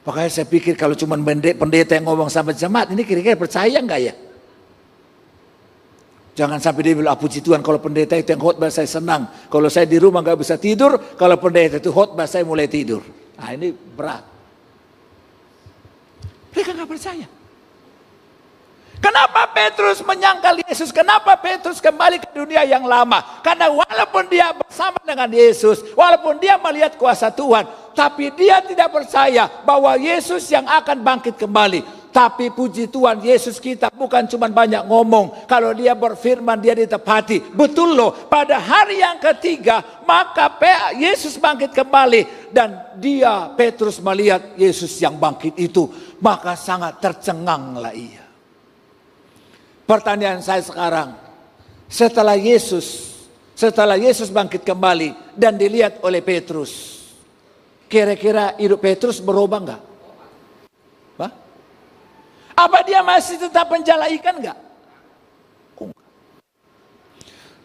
Makanya saya pikir kalau cuma pendeta yang ngomong sama jemaat, ini kira-kira percaya nggak ya? Jangan sampai dia bilang, puji Tuhan kalau pendeta itu yang khotbah saya senang. Kalau saya di rumah nggak bisa tidur, kalau pendeta itu khotbah saya mulai tidur. Nah ini berat. Mereka nggak percaya. Kenapa Petrus menyangkal Yesus? Kenapa Petrus kembali ke dunia yang lama? Karena walaupun dia bersama dengan Yesus, walaupun dia melihat kuasa Tuhan, tapi dia tidak percaya bahwa Yesus yang akan bangkit kembali. Tapi puji Tuhan, Yesus kita bukan cuma banyak ngomong. Kalau dia berfirman, dia ditepati. Betul loh, pada hari yang ketiga, maka Yesus bangkit kembali. Dan dia, Petrus melihat Yesus yang bangkit itu. Maka sangat tercenganglah ia. Pertanyaan saya sekarang, setelah Yesus bangkit kembali dan dilihat oleh Petrus, kira-kira hidup Petrus berubah enggak? Apa dia masih tetap menjala ikan enggak?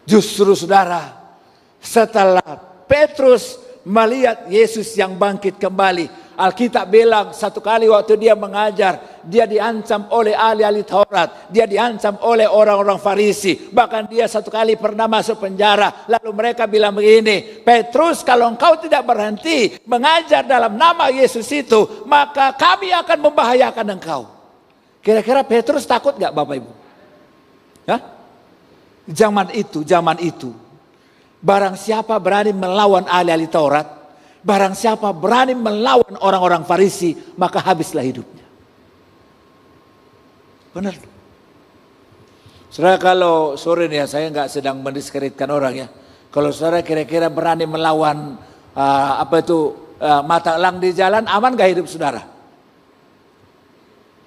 Justru saudara, setelah Petrus melihat Yesus yang bangkit kembali, Alkitab bilang satu kali waktu dia mengajar, dia diancam oleh ahli-ahli Taurat, dia diancam oleh orang-orang Farisi, bahkan dia satu kali pernah masuk penjara. Lalu mereka bilang begini, Petrus, kalau engkau tidak berhenti mengajar dalam nama Yesus itu, maka kami akan membahayakan engkau. Kira-kira Petrus takut gak Bapak Ibu? Hah? Zaman itu, barang siapa berani melawan ahli-ahli Taurat, barang siapa berani melawan orang-orang Farisi, maka habislah hidupnya. Benar. Saudara, kalau sore ini ya, saya nggak sedang mendiskreditkan orang ya. Kalau saudara kira-kira berani melawan mata elang di jalan, aman gak hidup saudara?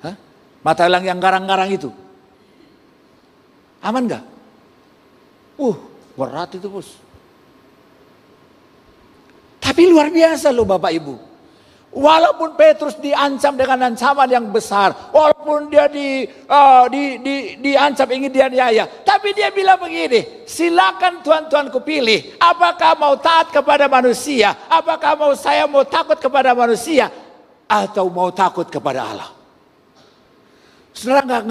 Hah? Mata elang yang garang-garang itu, aman gak? Berat itu bos. Tapi luar biasa loh Bapak Ibu. Walaupun Petrus diancam dengan ancaman yang besar, walaupun dia diancam ingin dianiaya, tapi dia bilang begini, silakan tuan-tuanku pilih, apakah mau taat kepada manusia, apakah saya mau takut kepada manusia, atau mau takut kepada Allah. Saudara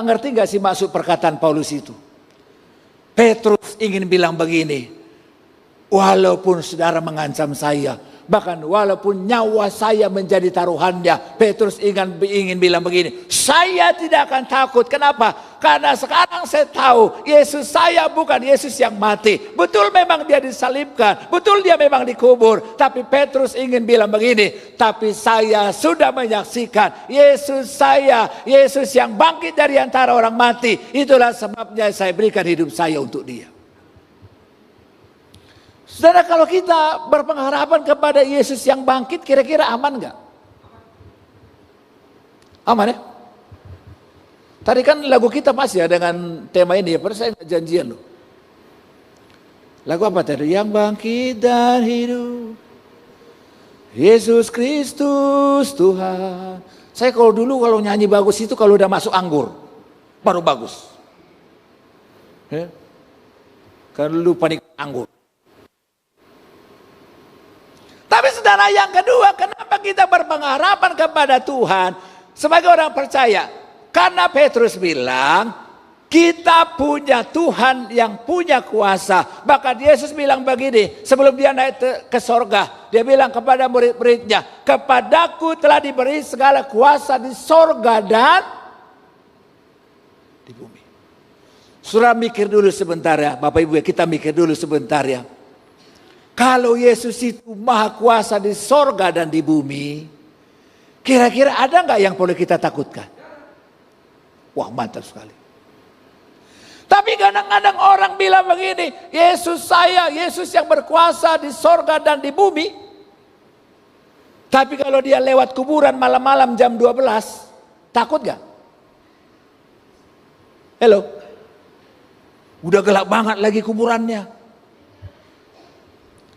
ngerti gak sih maksud perkataan Paulus itu? Petrus ingin bilang begini, walaupun saudara mengancam saya, bahkan walaupun nyawa saya menjadi taruhannya, Petrus ingin bilang begini, saya tidak akan takut. Kenapa? Karena sekarang saya tahu Yesus saya bukan Yesus yang mati. Betul memang dia disalibkan, betul dia memang dikubur, tapi Petrus ingin bilang begini, tapi saya sudah menyaksikan Yesus yang bangkit dari antara orang mati. Itulah sebabnya saya berikan hidup saya untuk dia. Saudara, kalau kita berpengharapan kepada Yesus yang bangkit, kira-kira aman gak? Aman ya? Tadi kan lagu kita masih ya dengan tema ini ya, padahal saya gak janjian loh. Lagu apa tadi? Yang bangkit dan hidup, Yesus Kristus Tuhan. Saya kalau nyanyi bagus itu kalau udah masuk anggur, baru bagus. Ya? Kalau dulu panik anggur. Tapi saudara, yang kedua, kenapa kita berpengharapan kepada Tuhan sebagai orang percaya? Karena Petrus bilang, Kita punya Tuhan yang punya kuasa. Bahkan Yesus bilang begini, sebelum dia naik ke sorga, dia bilang kepada murid-muridnya, kepadaku telah diberi segala kuasa di sorga dan di bumi. Saudara mikir dulu sebentar ya, Bapak Ibu ya, kita mikir dulu sebentar ya. Kalau Yesus itu maha kuasa di sorga dan di bumi, kira-kira ada nggak yang perlu kita takutkan? Wah, mantap sekali. Tapi kadang-kadang orang bilang begini, Yesus yang berkuasa di sorga dan di bumi. Tapi kalau dia lewat kuburan malam-malam jam 12, takut gak? Halo? Udah gelap banget lagi kuburannya.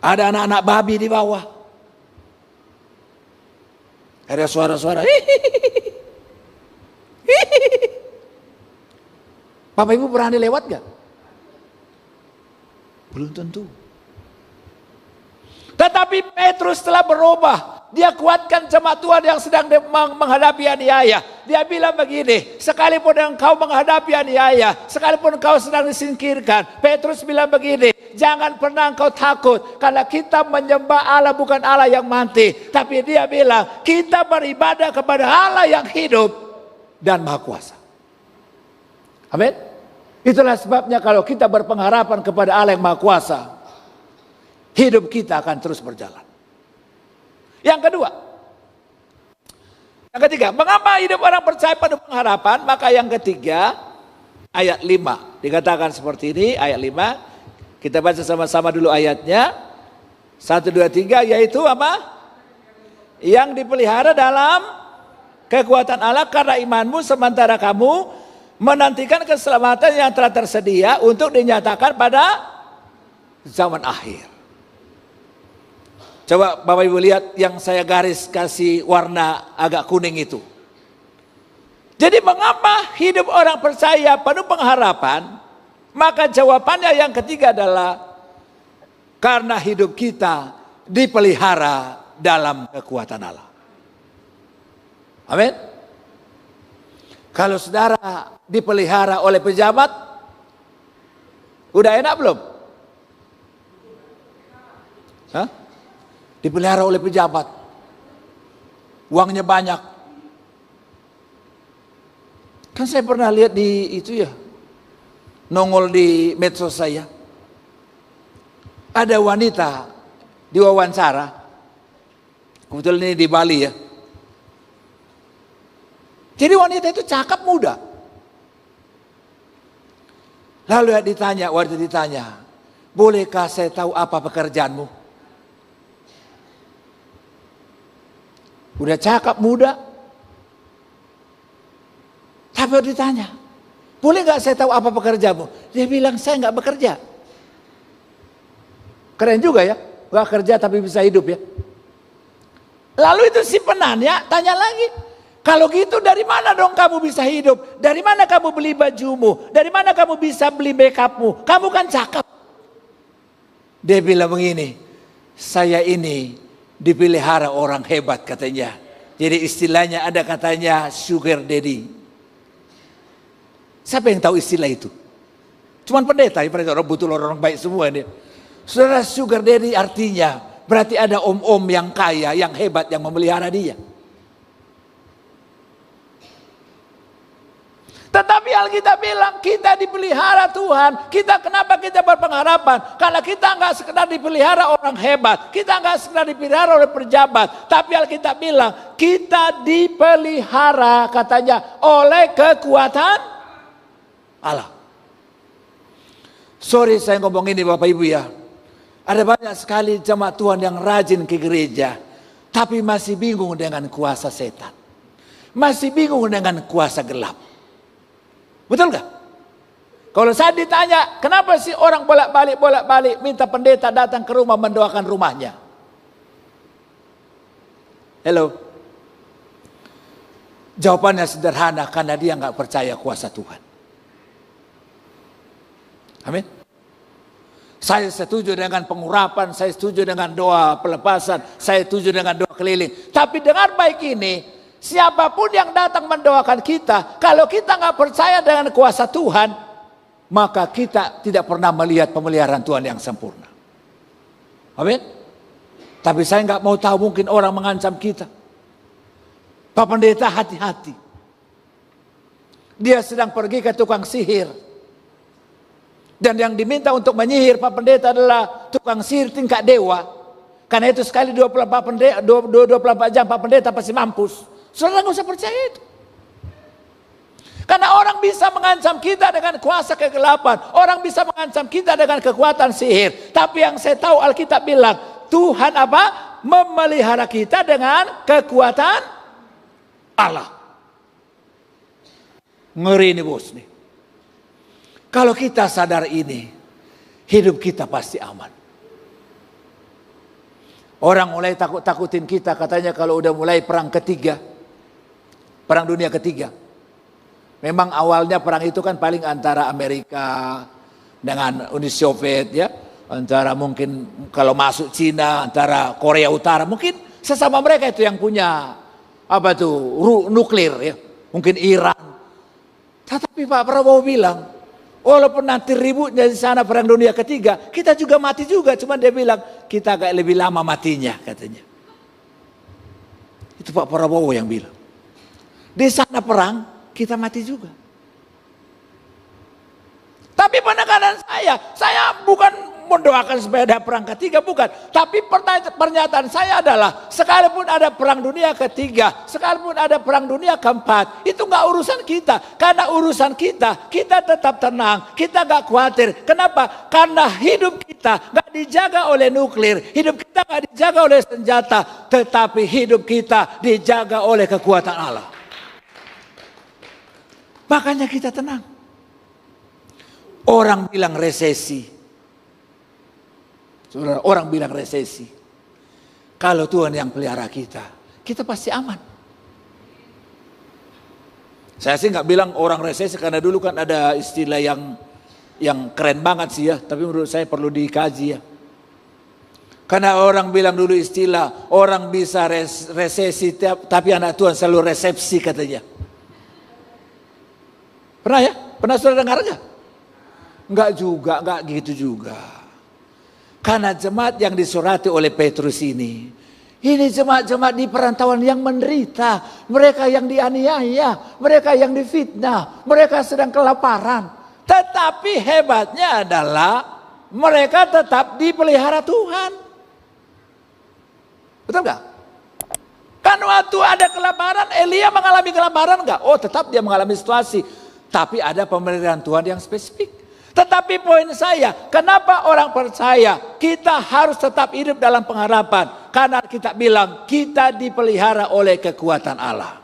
Ada anak-anak babi di bawah. Ada suara-suara. Bapak Ibu berani lewat gak? Belum tentu. Tetapi Petrus telah berubah. Dia kuatkan jemaat Tuhan yang sedang menghadapi aniaya. Dia bilang begini, sekalipun engkau menghadapi aniaya, sekalipun engkau sedang disingkirkan, Petrus bilang begini, jangan pernah engkau takut, karena kita menyembah Allah bukan Allah yang mati. Tapi dia bilang, kita beribadah kepada Allah yang hidup dan maha kuasa. Amin. Itulah sebabnya kalau kita berpengharapan kepada Allah yang maha kuasa, hidup kita akan terus berjalan. Yang kedua, yang ketiga, mengapa hidup orang percaya penuh pengharapan? Maka yang ketiga, ayat 5 dikatakan seperti ini. Ayat 5 kita baca sama-sama dulu ayatnya. 1, 2, 3, yaitu apa? Yang dipelihara dalam kekuatan Allah karena imanmu, sementara kamu menantikan keselamatan yang telah tersedia untuk dinyatakan pada zaman akhir. Coba Bapak Ibu lihat yang saya garis kasih warna agak kuning itu. Jadi mengapa hidup orang percaya penuh pengharapan? Maka jawabannya yang ketiga adalah karena hidup kita dipelihara dalam kekuatan Allah. Amin. Kalau saudara dipelihara oleh pejabat, udah enak belum? Hah? Dipelihara oleh pejabat, uangnya banyak. Kan saya pernah lihat di itu ya, nongol di medsos saya. Ada wanita diwawancara, kebetulan ini di Bali ya. Jadi wanita itu cakep muda. Lalu waktu ditanya, bolehkah saya tahu apa pekerjaanmu? Udah cakep muda. Tapi waktu ditanya, boleh gak saya tahu apa pekerjaanmu? Dia bilang, saya gak bekerja. Keren juga ya, gak kerja tapi bisa hidup ya. Lalu itu si penanya tanya lagi, kalau gitu dari mana dong kamu bisa hidup? Dari mana kamu beli bajumu? Dari mana kamu bisa beli makeupmu? Kamu kan cakep. Dia bilang begini, saya ini dipelihara orang hebat katanya. Jadi istilahnya ada katanya sugar daddy. Siapa yang tahu istilah itu? Cuman pendeta, orang butuh orang baik semua ini. Saudara, sugar daddy artinya berarti ada om-om yang kaya, yang hebat, yang memelihara dia. Tetapi Alkitab bilang kita dipelihara Tuhan. Kenapa kita berpengharapan? Karena kita nggak sekedar dipelihara orang hebat, kita nggak sekedar dipelihara oleh pejabat. Tapi Alkitab bilang kita dipelihara katanya oleh kekuatan Allah. Sorry saya ngomong ini Bapak Ibu ya. Ada banyak sekali jemaat Tuhan yang rajin ke gereja, tapi masih bingung dengan kuasa setan, masih bingung dengan kuasa gelap. Betul gak? Kalau saya ditanya, kenapa sih orang bolak-balik minta pendeta datang ke rumah mendoakan rumahnya? Hello? Jawabannya sederhana, karena dia gak percaya kuasa Tuhan. Amin. Saya setuju dengan pengurapan, saya setuju dengan doa pelepasan, saya setuju dengan doa keliling. Tapi dengar baik ini, siapapun yang datang mendoakan kita, kalau kita nggak percaya dengan kuasa Tuhan, maka kita tidak pernah melihat pemeliharaan Tuhan yang sempurna. Amin. Tapi saya nggak mau tahu, mungkin orang mengancam kita. Pak Pendeta, hati-hati. Dia sedang pergi ke tukang sihir. Dan yang diminta untuk menyihir Pak Pendeta adalah tukang sihir tingkat dewa. Karena itu sekali 24 jam Pak Pendeta pasti mampus. Saudara nggak usah percaya itu. Karena orang bisa mengancam kita dengan kuasa kegelapan. Orang bisa mengancam kita dengan kekuatan sihir. Tapi yang saya tahu Alkitab bilang, Tuhan apa? Memelihara kita dengan kekuatan Allah. Ngeri nih bos nih. Kalau kita sadar ini, hidup kita pasti aman. Orang mulai takut-takutin kita, katanya kalau udah mulai perang ketiga, perang dunia ketiga. Memang awalnya perang itu kan paling antara Amerika dengan Uni Soviet ya. Antara mungkin kalau masuk Cina, antara Korea Utara. Mungkin sesama mereka itu yang punya apa tuh nuklir ya. Mungkin Iran. Tetapi Pak Prabowo bilang, walaupun nanti ributnya di sana perang dunia ketiga, kita juga mati juga. Cuma dia bilang, kita agak lebih lama matinya katanya. Itu Pak Prabowo yang bilang. Di sana perang, kita mati juga. Tapi penekanan saya bukan mendoakan supaya ada perang ketiga, bukan. Tapi pernyataan saya adalah, sekalipun ada perang dunia ketiga, sekalipun ada perang dunia keempat, itu nggak urusan kita. Karena urusan kita tetap tenang, kita nggak khawatir. Kenapa? Karena hidup kita nggak dijaga oleh nuklir, hidup kita nggak dijaga oleh senjata, tetapi hidup kita dijaga oleh kekuatan Allah. Makanya kita tenang. Orang bilang resesi. Saudara, orang bilang resesi. Kalau Tuhan yang pelihara kita, kita pasti aman. Saya sih nggak bilang orang resesi, karena dulu kan ada istilah yang keren banget sih ya. Tapi menurut saya perlu dikaji ya. Karena orang bilang dulu istilah, orang bisa resesi, tapi anak Tuhan selalu resepsi katanya. Pernah ya? Pernah saudara dengar enggak? Enggak juga, enggak gitu juga. Karena jemaat yang disurati oleh Petrus ini jemaat-jemaat di perantauan yang menderita. Mereka yang dianiaya, mereka yang difitnah, mereka sedang kelaparan. Tetapi hebatnya adalah mereka tetap dipelihara Tuhan. Betul enggak? Kan waktu ada kelaparan, Elia mengalami kelaparan enggak? Oh, tetap dia mengalami situasi. Tapi ada pemeliharaan Tuhan yang spesifik. Tetapi poin saya, kenapa orang percaya kita harus tetap hidup dalam pengharapan? Karena kita bilang kita dipelihara oleh kekuatan Allah.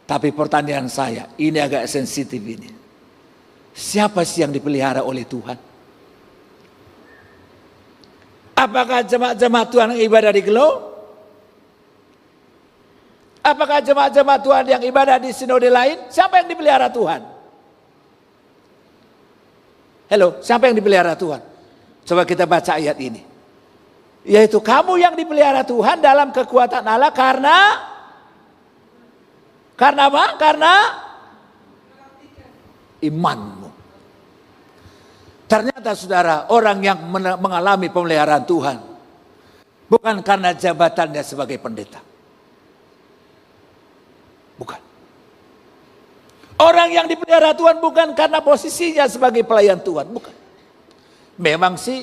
Tapi pertanyaan saya, ini agak sensitif ini. Siapa sih yang dipelihara oleh Tuhan? Apakah jemaat-jemaat Tuhan yang ibadah di Gelo? Apakah jemaat-jemaat Tuhan yang ibadah di sinode lain? Siapa yang dipelihara Tuhan? Halo, siapa yang dipelihara Tuhan? Coba kita baca ayat ini. Yaitu kamu yang dipelihara Tuhan dalam kekuatan Allah karena apa? Karena imanmu. Ternyata saudara, orang yang mengalami pemeliharaan Tuhan bukan karena jabatannya sebagai pendeta. Bukan. Orang yang dipelihara Tuhan bukan karena posisinya sebagai pelayan Tuhan. Bukan. Memang sih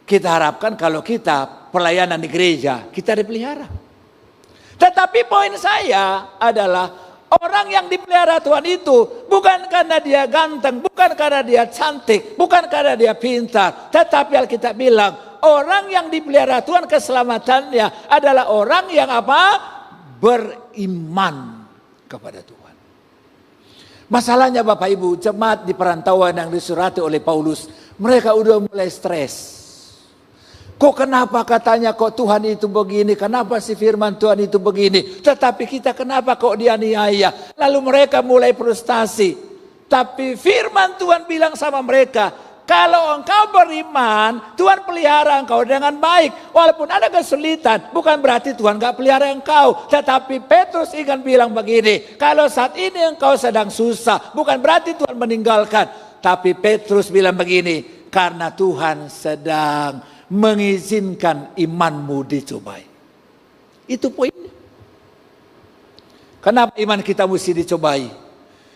kita harapkan kalau kita pelayanan di gereja, kita dipelihara. Tetapi poin saya adalah orang yang dipelihara Tuhan itu bukan karena dia ganteng, bukan karena dia cantik, bukan karena dia pintar. Tetapi Alkitab bilang orang yang dipelihara Tuhan keselamatannya adalah orang yang apa? Beriman kepada Tuhan. Masalahnya Bapak Ibu, jemaat di perantauan yang disurati oleh Paulus, mereka udah mulai stres. Kok kenapa katanya kok Tuhan itu begini, kenapa sih firman Tuhan itu begini, tetapi kita kenapa kok dianiaya. Lalu mereka mulai frustasi. Tapi firman Tuhan bilang sama mereka, kalau engkau beriman, Tuhan pelihara engkau dengan baik. Walaupun ada kesulitan, bukan berarti Tuhan gak pelihara engkau. Tetapi Petrus ingin bilang begini, kalau saat ini engkau sedang susah, bukan berarti Tuhan meninggalkan. Tapi Petrus bilang begini, karena Tuhan sedang mengizinkan imanmu dicobai. Itu poinnya. Kenapa iman kita mesti dicobai?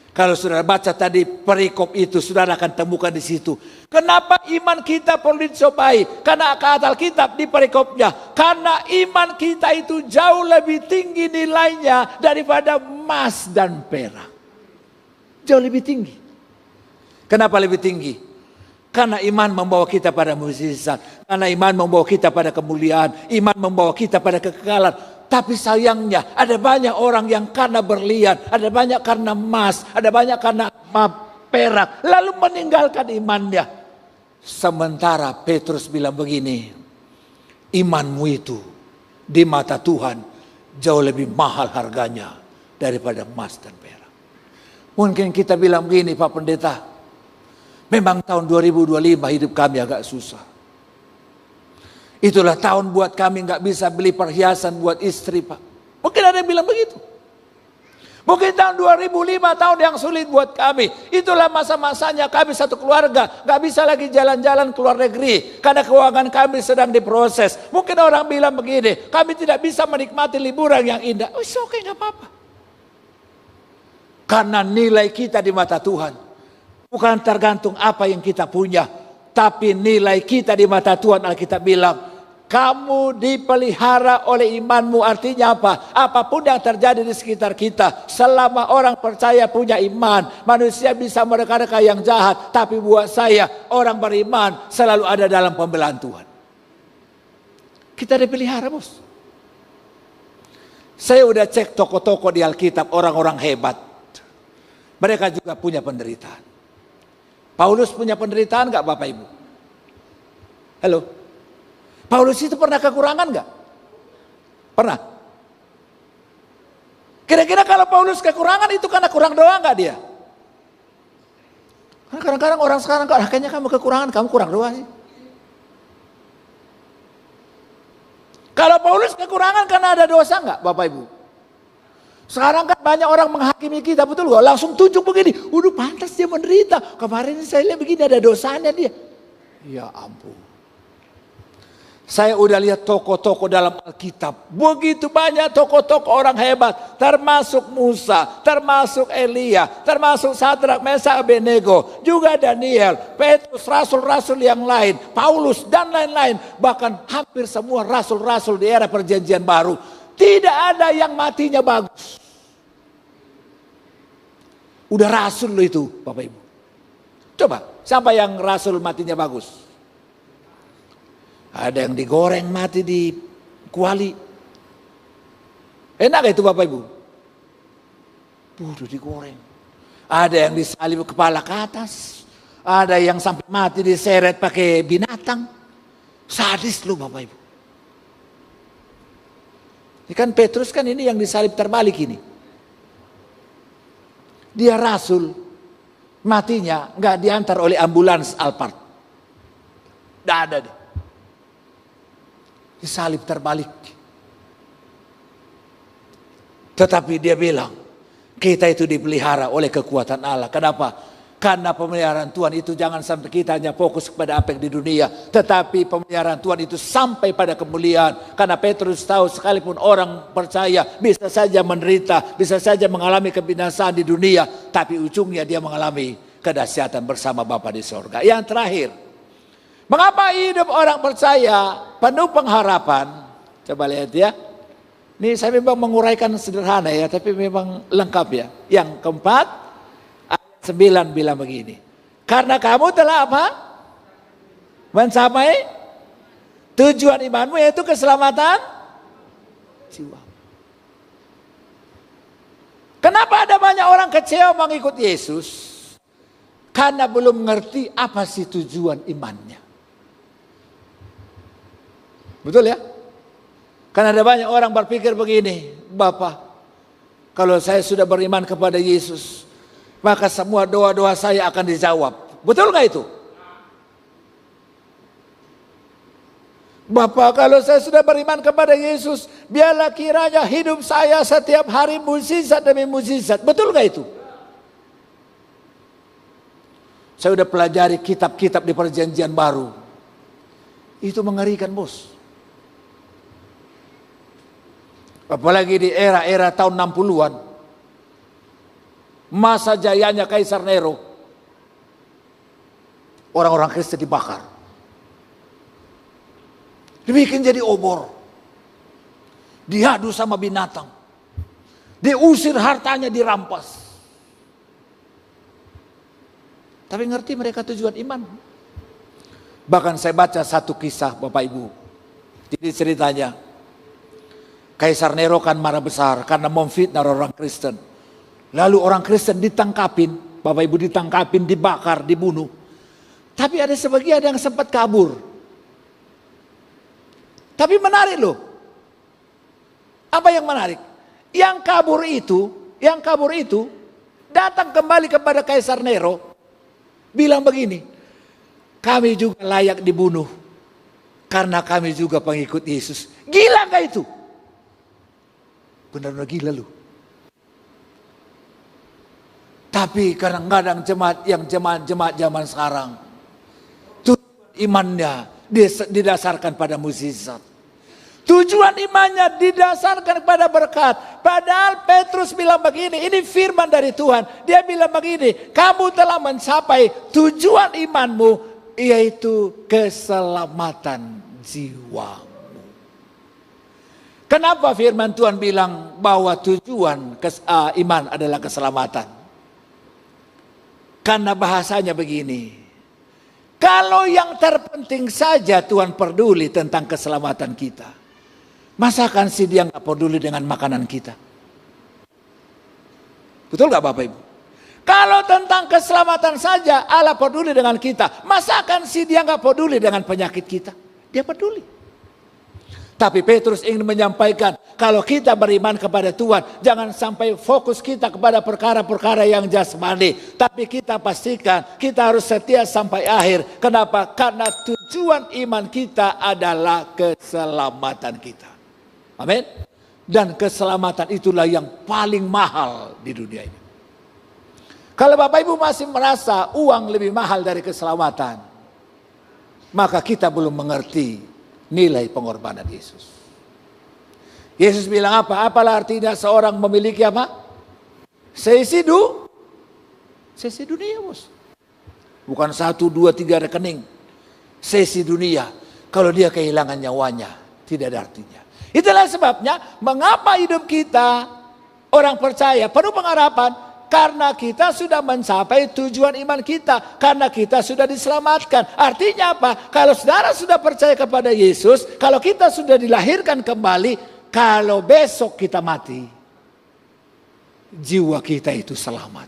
Kalau saudara baca tadi perikop itu, saudara akan temukan di situ. Kenapa iman kita perlu dicobai? Karena kata Alkitab di perikopnya, karena iman kita itu jauh lebih tinggi nilainya daripada emas dan perak. Jauh lebih tinggi. Kenapa lebih tinggi? Karena iman membawa kita pada mukjizat. Karena iman membawa kita pada kemuliaan. Iman membawa kita pada kekekalan. Tapi sayangnya ada banyak orang yang karena berlian, ada banyak karena emas, ada banyak karena perak, lalu meninggalkan imannya. Sementara Petrus bilang begini, imanmu itu di mata Tuhan jauh lebih mahal harganya daripada emas dan perak. Mungkin kita bilang begini, Pak Pendeta, memang tahun 2025 hidup kami agak susah. Itulah tahun buat kami nggak bisa beli perhiasan buat istri, Pak. Mungkin ada yang bilang begitu. Mungkin tahun 2005 tahun yang sulit buat kami. Itulah masa-masanya kami satu keluarga nggak bisa lagi jalan-jalan ke luar negeri karena keuangan kami sedang diproses. Mungkin orang bilang begini, kami tidak bisa menikmati liburan yang indah. Oh, oke, nggak apa-apa. Karena nilai kita di mata Tuhan bukan tergantung apa yang kita punya, tapi nilai kita di mata Tuhan. Alkitab bilang, kamu dipelihara oleh imanmu. Artinya apa? Apapun yang terjadi di sekitar kita, selama orang percaya punya iman, manusia bisa mereka-reka yang jahat, tapi buat saya, orang beriman selalu ada dalam pembelaan Tuhan. Kita dipelihara, bos. Saya udah cek toko-toko di Alkitab, orang-orang hebat. Mereka juga punya penderitaan. Paulus punya penderitaan gak, Bapak Ibu? Halo? Paulus itu pernah kekurangan gak? Pernah? Kira-kira kalau Paulus kekurangan itu karena kurang doa gak dia? Karena kadang-kadang orang sekarang, kayaknya kamu kekurangan, kamu kurang doa sih. Kalau Paulus kekurangan karena ada dosa gak, Bapak Ibu? Sekarang kan banyak orang menghakimi kita, betul gak? Langsung tunjuk begini, udah pantas dia menderita. Kemarin saya lihat begini, ada dosanya dia. Ya ampun. Saya udah lihat toko-toko dalam Alkitab. Begitu banyak toko-toko orang hebat. Termasuk Musa, termasuk Elia, termasuk Sadrak, Mesak, Abednego. Juga Daniel, Petrus, rasul-rasul yang lain. Paulus dan lain-lain. Bahkan hampir semua rasul-rasul di era perjanjian baru. Tidak ada yang matinya bagus. Udah rasul lo itu, Bapak Ibu. Coba, siapa yang rasul matinya bagus? Ada yang digoreng mati di kuali. Enak itu, Bapak Ibu? Udah digoreng. Ada yang disalib kepala ke atas. Ada yang sampai mati diseret pakai binatang. Sadis lu, Bapak Ibu. Ini kan Petrus kan ini yang disalib terbalik ini. Dia rasul, matinya nggak diantar oleh ambulans Alphard. Nggak ada deh. Disalib terbalik. Tetapi dia bilang, kita itu dipelihara oleh kekuatan Allah. Kenapa? Karena pemeliharaan Tuhan itu jangan sampai kita hanya fokus kepada apa yang di dunia. Tetapi pemeliharaan Tuhan itu sampai pada kemuliaan. Karena Petrus tahu sekalipun orang percaya bisa saja menderita, bisa saja mengalami kebinasaan di dunia. Tapi ujungnya dia mengalami kedahsyatan bersama Bapa di sorga. Yang terakhir, mengapa hidup orang percaya penuh pengharapan? Coba lihat ya. Ini saya memang menguraikan sederhana ya, tapi memang lengkap ya. Yang keempat, ayat 9 bilang begini. Karena kamu telah apa? Mencapai tujuan imanmu, yaitu keselamatan jiwa. Kenapa ada banyak orang kecewa mengikut Yesus? Karena belum mengerti apa sih tujuan imannya. Betul ya? Karena ada banyak orang berpikir begini, Bapak, kalau saya sudah beriman kepada Yesus, maka semua doa-doa saya akan dijawab. Betul gak itu? Bapak, kalau saya sudah beriman kepada Yesus, biarlah kiranya hidup saya setiap hari mukjizat demi mukjizat. Betul gak itu? Saya udah pelajari kitab-kitab di Perjanjian Baru. Itu mengerikan, bos. Apalagi di era-era tahun 60-an. Masa jayanya Kaisar Nero. Orang-orang Kristen dibakar. Dibikin jadi obor. Diadu sama binatang. Diusir, hartanya dirampas. Tapi ngerti mereka tujuan iman. Bahkan saya baca satu kisah Bapak Ibu. Jadi ceritanya, Kaisar Nero kan marah besar karena memfitnah orang Kristen. Lalu orang Kristen ditangkapin, Bapak Ibu, ditangkapin, dibakar, dibunuh. Tapi ada sebagian yang sempat kabur. Tapi menarik loh. Apa yang menarik? Yang kabur itu datang kembali kepada Kaisar Nero. Bilang begini, kami juga layak dibunuh karena kami juga pengikut Yesus. Gila gak itu? Benar-benar gila lu. Tapi kadang-kadang jemaat zaman sekarang, imannya didasarkan pada mukjizat. Tujuan imannya didasarkan pada berkat. Padahal Petrus bilang begini, ini firman dari Tuhan. Dia bilang begini, kamu telah mencapai tujuan imanmu, yaitu keselamatan jiwamu. Kenapa firman Tuhan bilang bahwa tujuan iman adalah keselamatan? Karena bahasanya begini, kalau yang terpenting saja Tuhan peduli tentang keselamatan kita, masakan sih dia nggak peduli dengan makanan kita? Betul nggak Bapak Ibu? Kalau tentang keselamatan saja Allah peduli dengan kita, masakan sih dia nggak peduli dengan penyakit kita? Dia peduli. Tapi Petrus ingin menyampaikan, kalau kita beriman kepada Tuhan, jangan sampai fokus kita kepada perkara-perkara yang jasmani. Tapi kita pastikan kita harus setia sampai akhir. Kenapa? Karena tujuan iman kita adalah keselamatan kita. Amin. Dan keselamatan itulah yang paling mahal di dunia ini. Kalau Bapak Ibu masih merasa uang lebih mahal dari keselamatan, maka kita belum mengerti nilai pengorbanan Yesus. Yesus bilang apa? Apalah artinya seorang memiliki apa? Seisi dunia, bos. Bukan 1, 2, 3 rekening. Seisi dunia. Kalau dia kehilangan nyawanya, tidak ada artinya. Itulah sebabnya mengapa hidup kita orang percaya penuh pengharapan. Karena kita sudah mencapai tujuan iman kita. Karena kita sudah diselamatkan. Artinya apa? Kalau saudara sudah percaya kepada Yesus, kalau kita sudah dilahirkan kembali, kalau besok kita mati, jiwa kita itu selamat.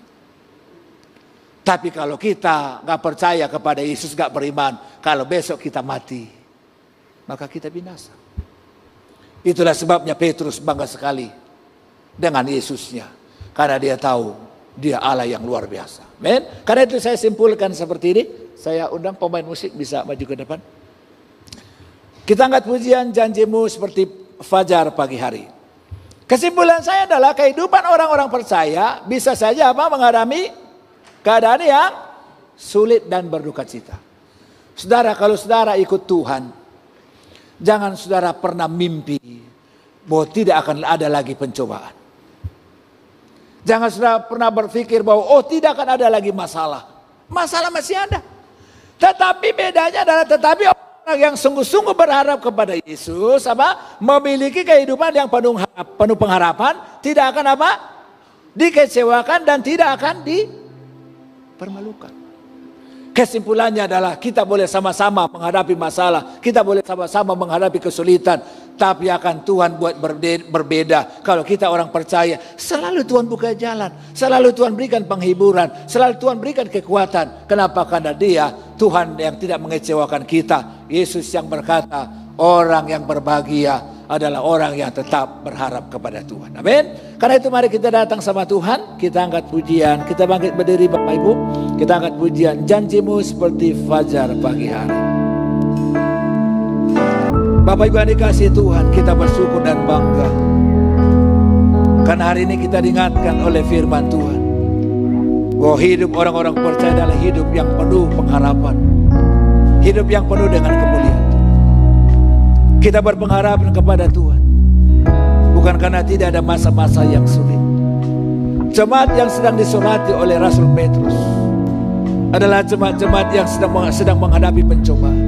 Tapi kalau kita gak percaya kepada Yesus, gak beriman, kalau besok kita mati, maka kita binasa. Itulah sebabnya Petrus bangga sekali dengan Yesusnya. Karena dia tahu dia Allah yang luar biasa. Amen. Karena itu saya simpulkan seperti ini. Saya undang pemain musik bisa maju ke depan. Kita angkat pujian janjimu seperti fajar pagi hari. Kesimpulan saya adalah kehidupan orang-orang percaya bisa saja apa? Mengalami keadaan yang sulit dan berduka cita. Saudara, kalau saudara ikut Tuhan, jangan saudara pernah mimpi bahwa tidak akan ada lagi pencobaan. Jangan saudara pernah berpikir bahwa tidak akan ada lagi masalah. Masalah masih ada. Tetapi bedanya adalah orang yang sungguh-sungguh berharap kepada Yesus memiliki kehidupan yang penuh pengharapan, tidak akan dikecewakan dan tidak akan dipermalukan. Kesimpulannya adalah kita boleh sama-sama menghadapi masalah, kita boleh sama-sama menghadapi kesulitan, tapi akan Tuhan buat berbeda. Kalau kita orang percaya, selalu Tuhan buka jalan, selalu Tuhan berikan penghiburan, selalu Tuhan berikan kekuatan. Kenapa? Karena Dia Tuhan yang tidak mengecewakan kita. Yesus yang berkata, orang yang berbahagia adalah orang yang tetap berharap kepada Tuhan. Amin. Karena itu mari kita datang sama Tuhan, kita angkat pujian, kita bangkit berdiri Bapak Ibu, kita angkat pujian, janjimu seperti fajar pagi hari. Bapak Ibu yang dikasihi Tuhan, kita bersyukur dan bangga karena hari ini kita diingatkan oleh firman Tuhan bahwa hidup orang-orang percaya adalah hidup yang penuh pengharapan, hidup yang penuh dengan kemuliaan. Kita berpengharapan kepada Tuhan, bukan karena tidak ada masa-masa yang sulit. Jemaat yang sedang disurati oleh Rasul Petrus adalah jemaat-jemaat yang sedang menghadapi pencobaan,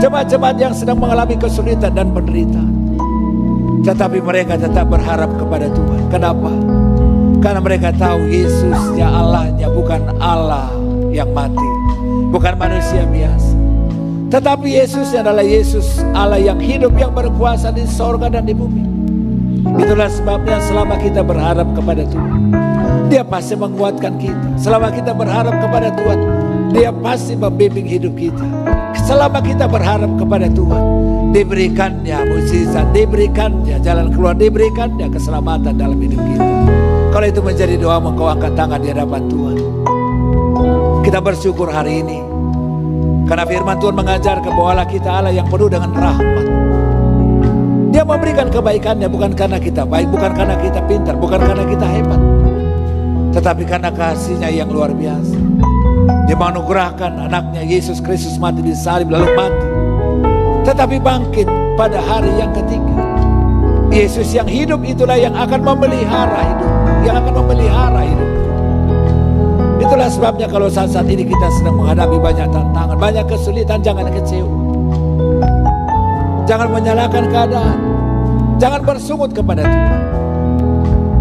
jemaat-jemaat yang sedang mengalami kesulitan dan penderitaan. Tetapi mereka tetap berharap kepada Tuhan. Kenapa? Karena mereka tahu Yesusnya Allahnya bukan Allah yang mati, bukan manusia biasa, tetapi Yesusnya adalah Yesus Allah yang hidup, yang berkuasa di sorga dan di bumi. Itulah sebabnya selama kita berharap kepada Tuhan, Dia pasti menguatkan kita. Selama kita berharap kepada Tuhan, Dia pasti membimbing hidup kita. Selama kita berharap kepada Tuhan, diberikannya mukjizat, diberikannya jalan keluar, diberikannya keselamatan dalam hidup kita. Kalau itu menjadi doa, engkau angkat tangan di hadapan Tuhan. Kita bersyukur hari ini karena firman Tuhan mengajarkan bahwa Allah kita Allah yang penuh dengan rahmat. Dia memberikan kebaikannya bukan karena kita baik, bukan karena kita pintar, bukan karena kita hebat, tetapi karena kasih-Nya yang luar biasa. Dia menganugerahkan anaknya Yesus Kristus mati di salib, lalu mati, tetapi bangkit pada hari yang ketiga. Yesus yang hidup itulah yang akan memelihara hidup, yang akan memelihara hidup. Itulah sebabnya kalau saat-saat ini kita sedang menghadapi banyak tantangan, banyak kesulitan, jangan kecewa. Jangan menyalahkan keadaan, jangan bersungut kepada Tuhan.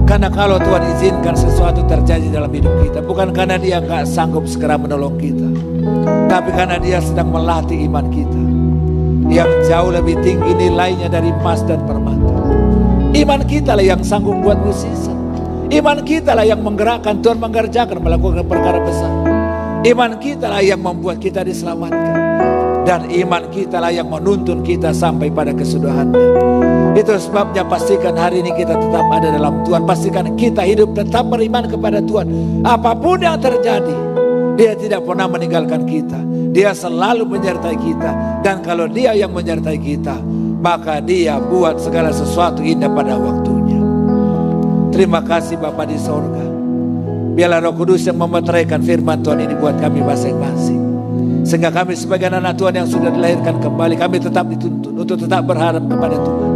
Karena kalau Tuhan izinkan sesuatu terjadi dalam hidup kita, bukan karena Dia gak sanggup segera menolong kita, tapi karena Dia sedang melatih iman kita yang jauh lebih tinggi nilainya dari emas dan permata. Iman kita lah yang sanggup buat mukjizat. Iman kita lah yang menggerakkan Tuhan mengerjakan, melakukan perkara besar. Iman kita lah yang membuat kita diselamatkan. Dan iman kita lah yang menuntun kita sampai pada kesudahannya. Itu sebabnya pastikan hari ini kita tetap ada dalam Tuhan. Pastikan kita hidup tetap beriman kepada Tuhan. Apapun yang terjadi, Dia tidak pernah meninggalkan kita. Dia selalu menyertai kita. Dan kalau Dia yang menyertai kita, maka Dia buat segala sesuatu indah pada waktunya. Terima kasih Bapa di sorga. Biarlah Roh Kudus yang memeteraikan firman Tuhan ini buat kami masing-masing. Sehingga kami sebagai anak Tuhan yang sudah dilahirkan kembali, kami tetap dituntun untuk tetap berharap kepada Tuhan.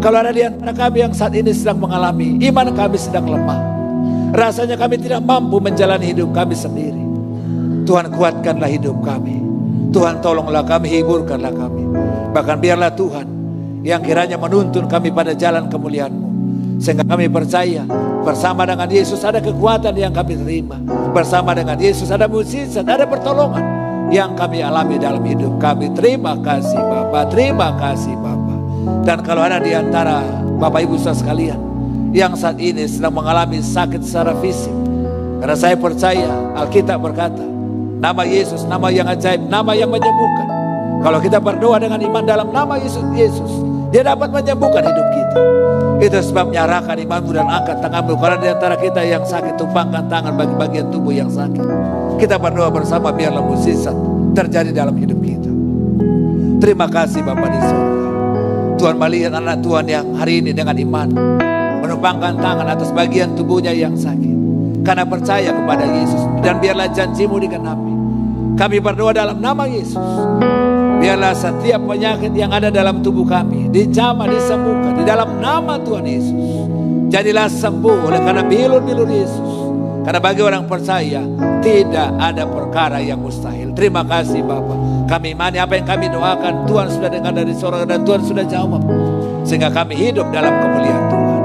Kalau ada di antara kami yang saat ini sedang mengalami, iman kami sedang lemah, rasanya kami tidak mampu menjalani hidup kami sendiri, Tuhan kuatkanlah hidup kami. Tuhan tolonglah kami, hiburkanlah kami. Bahkan biarlah Tuhan yang kiranya menuntun kami pada jalan kemuliaan-Mu, sehingga kami percaya bersama dengan Yesus ada kekuatan yang kami terima. Bersama dengan Yesus ada mukjizat, ada pertolongan yang kami alami dalam hidup kami. Terima kasih Bapa, terima kasih Bapa. Dan kalau ada di antara Bapak Ibu saudara sekalian yang saat ini sedang mengalami sakit secara fisik, karena saya percaya Alkitab berkata, nama Yesus, nama yang ajaib, nama yang menyembuhkan. Kalau kita berdoa dengan iman dalam nama Yesus, Dia dapat menyembuhkan hidup kita. Itu sebabnya arahkan imanmu dan angkat tanganmu. Kalau di antara kita yang sakit, tumpangkan tangan bagi bagian tubuh yang sakit. Kita berdoa bersama, biarlah mukjizat terjadi dalam hidup kita. Terima kasih Bapa di surga. Tuhan melihat anak Tuhan yang hari ini dengan iman menumpangkan tangan atas bagian tubuhnya yang sakit, karena percaya kepada Yesus. Dan biarlah janji-Mu digenapi. Kami berdoa dalam nama Yesus. Biarlah setiap penyakit yang ada dalam tubuh kami dijamah, disembuhkan di dalam nama Tuhan Yesus. Jadilah sembuh oleh karena bilur-bilur Yesus. Karena bagi orang percaya tidak ada perkara yang mustahil. Terima kasih Bapa. Kami imani apa yang kami doakan, Tuhan sudah dengar dari surga dan Tuhan sudah jawab. Sehingga kami hidup dalam kemuliaan Tuhan.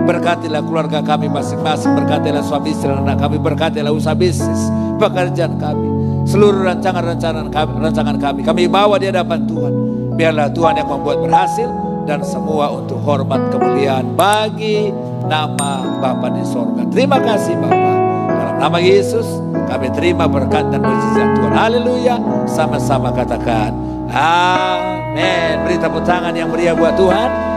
Berkatilah keluarga kami masing-masing. Berkatilah suami istri dan anak kami. Berkatilah usaha bisnis, pekerjaan kami, seluruh rancangan kami. Kami bawa di hadapan Tuhan. Biarlah Tuhan yang membuat berhasil, dan semua untuk hormat kemuliaan bagi nama Bapa di sorga. Terima kasih Bapa. Dalam nama Yesus kami terima berkat dan mukjizat Tuhan. Haleluya. Sama-sama katakan amin. Beri tepuk tangan yang meriah buat Tuhan.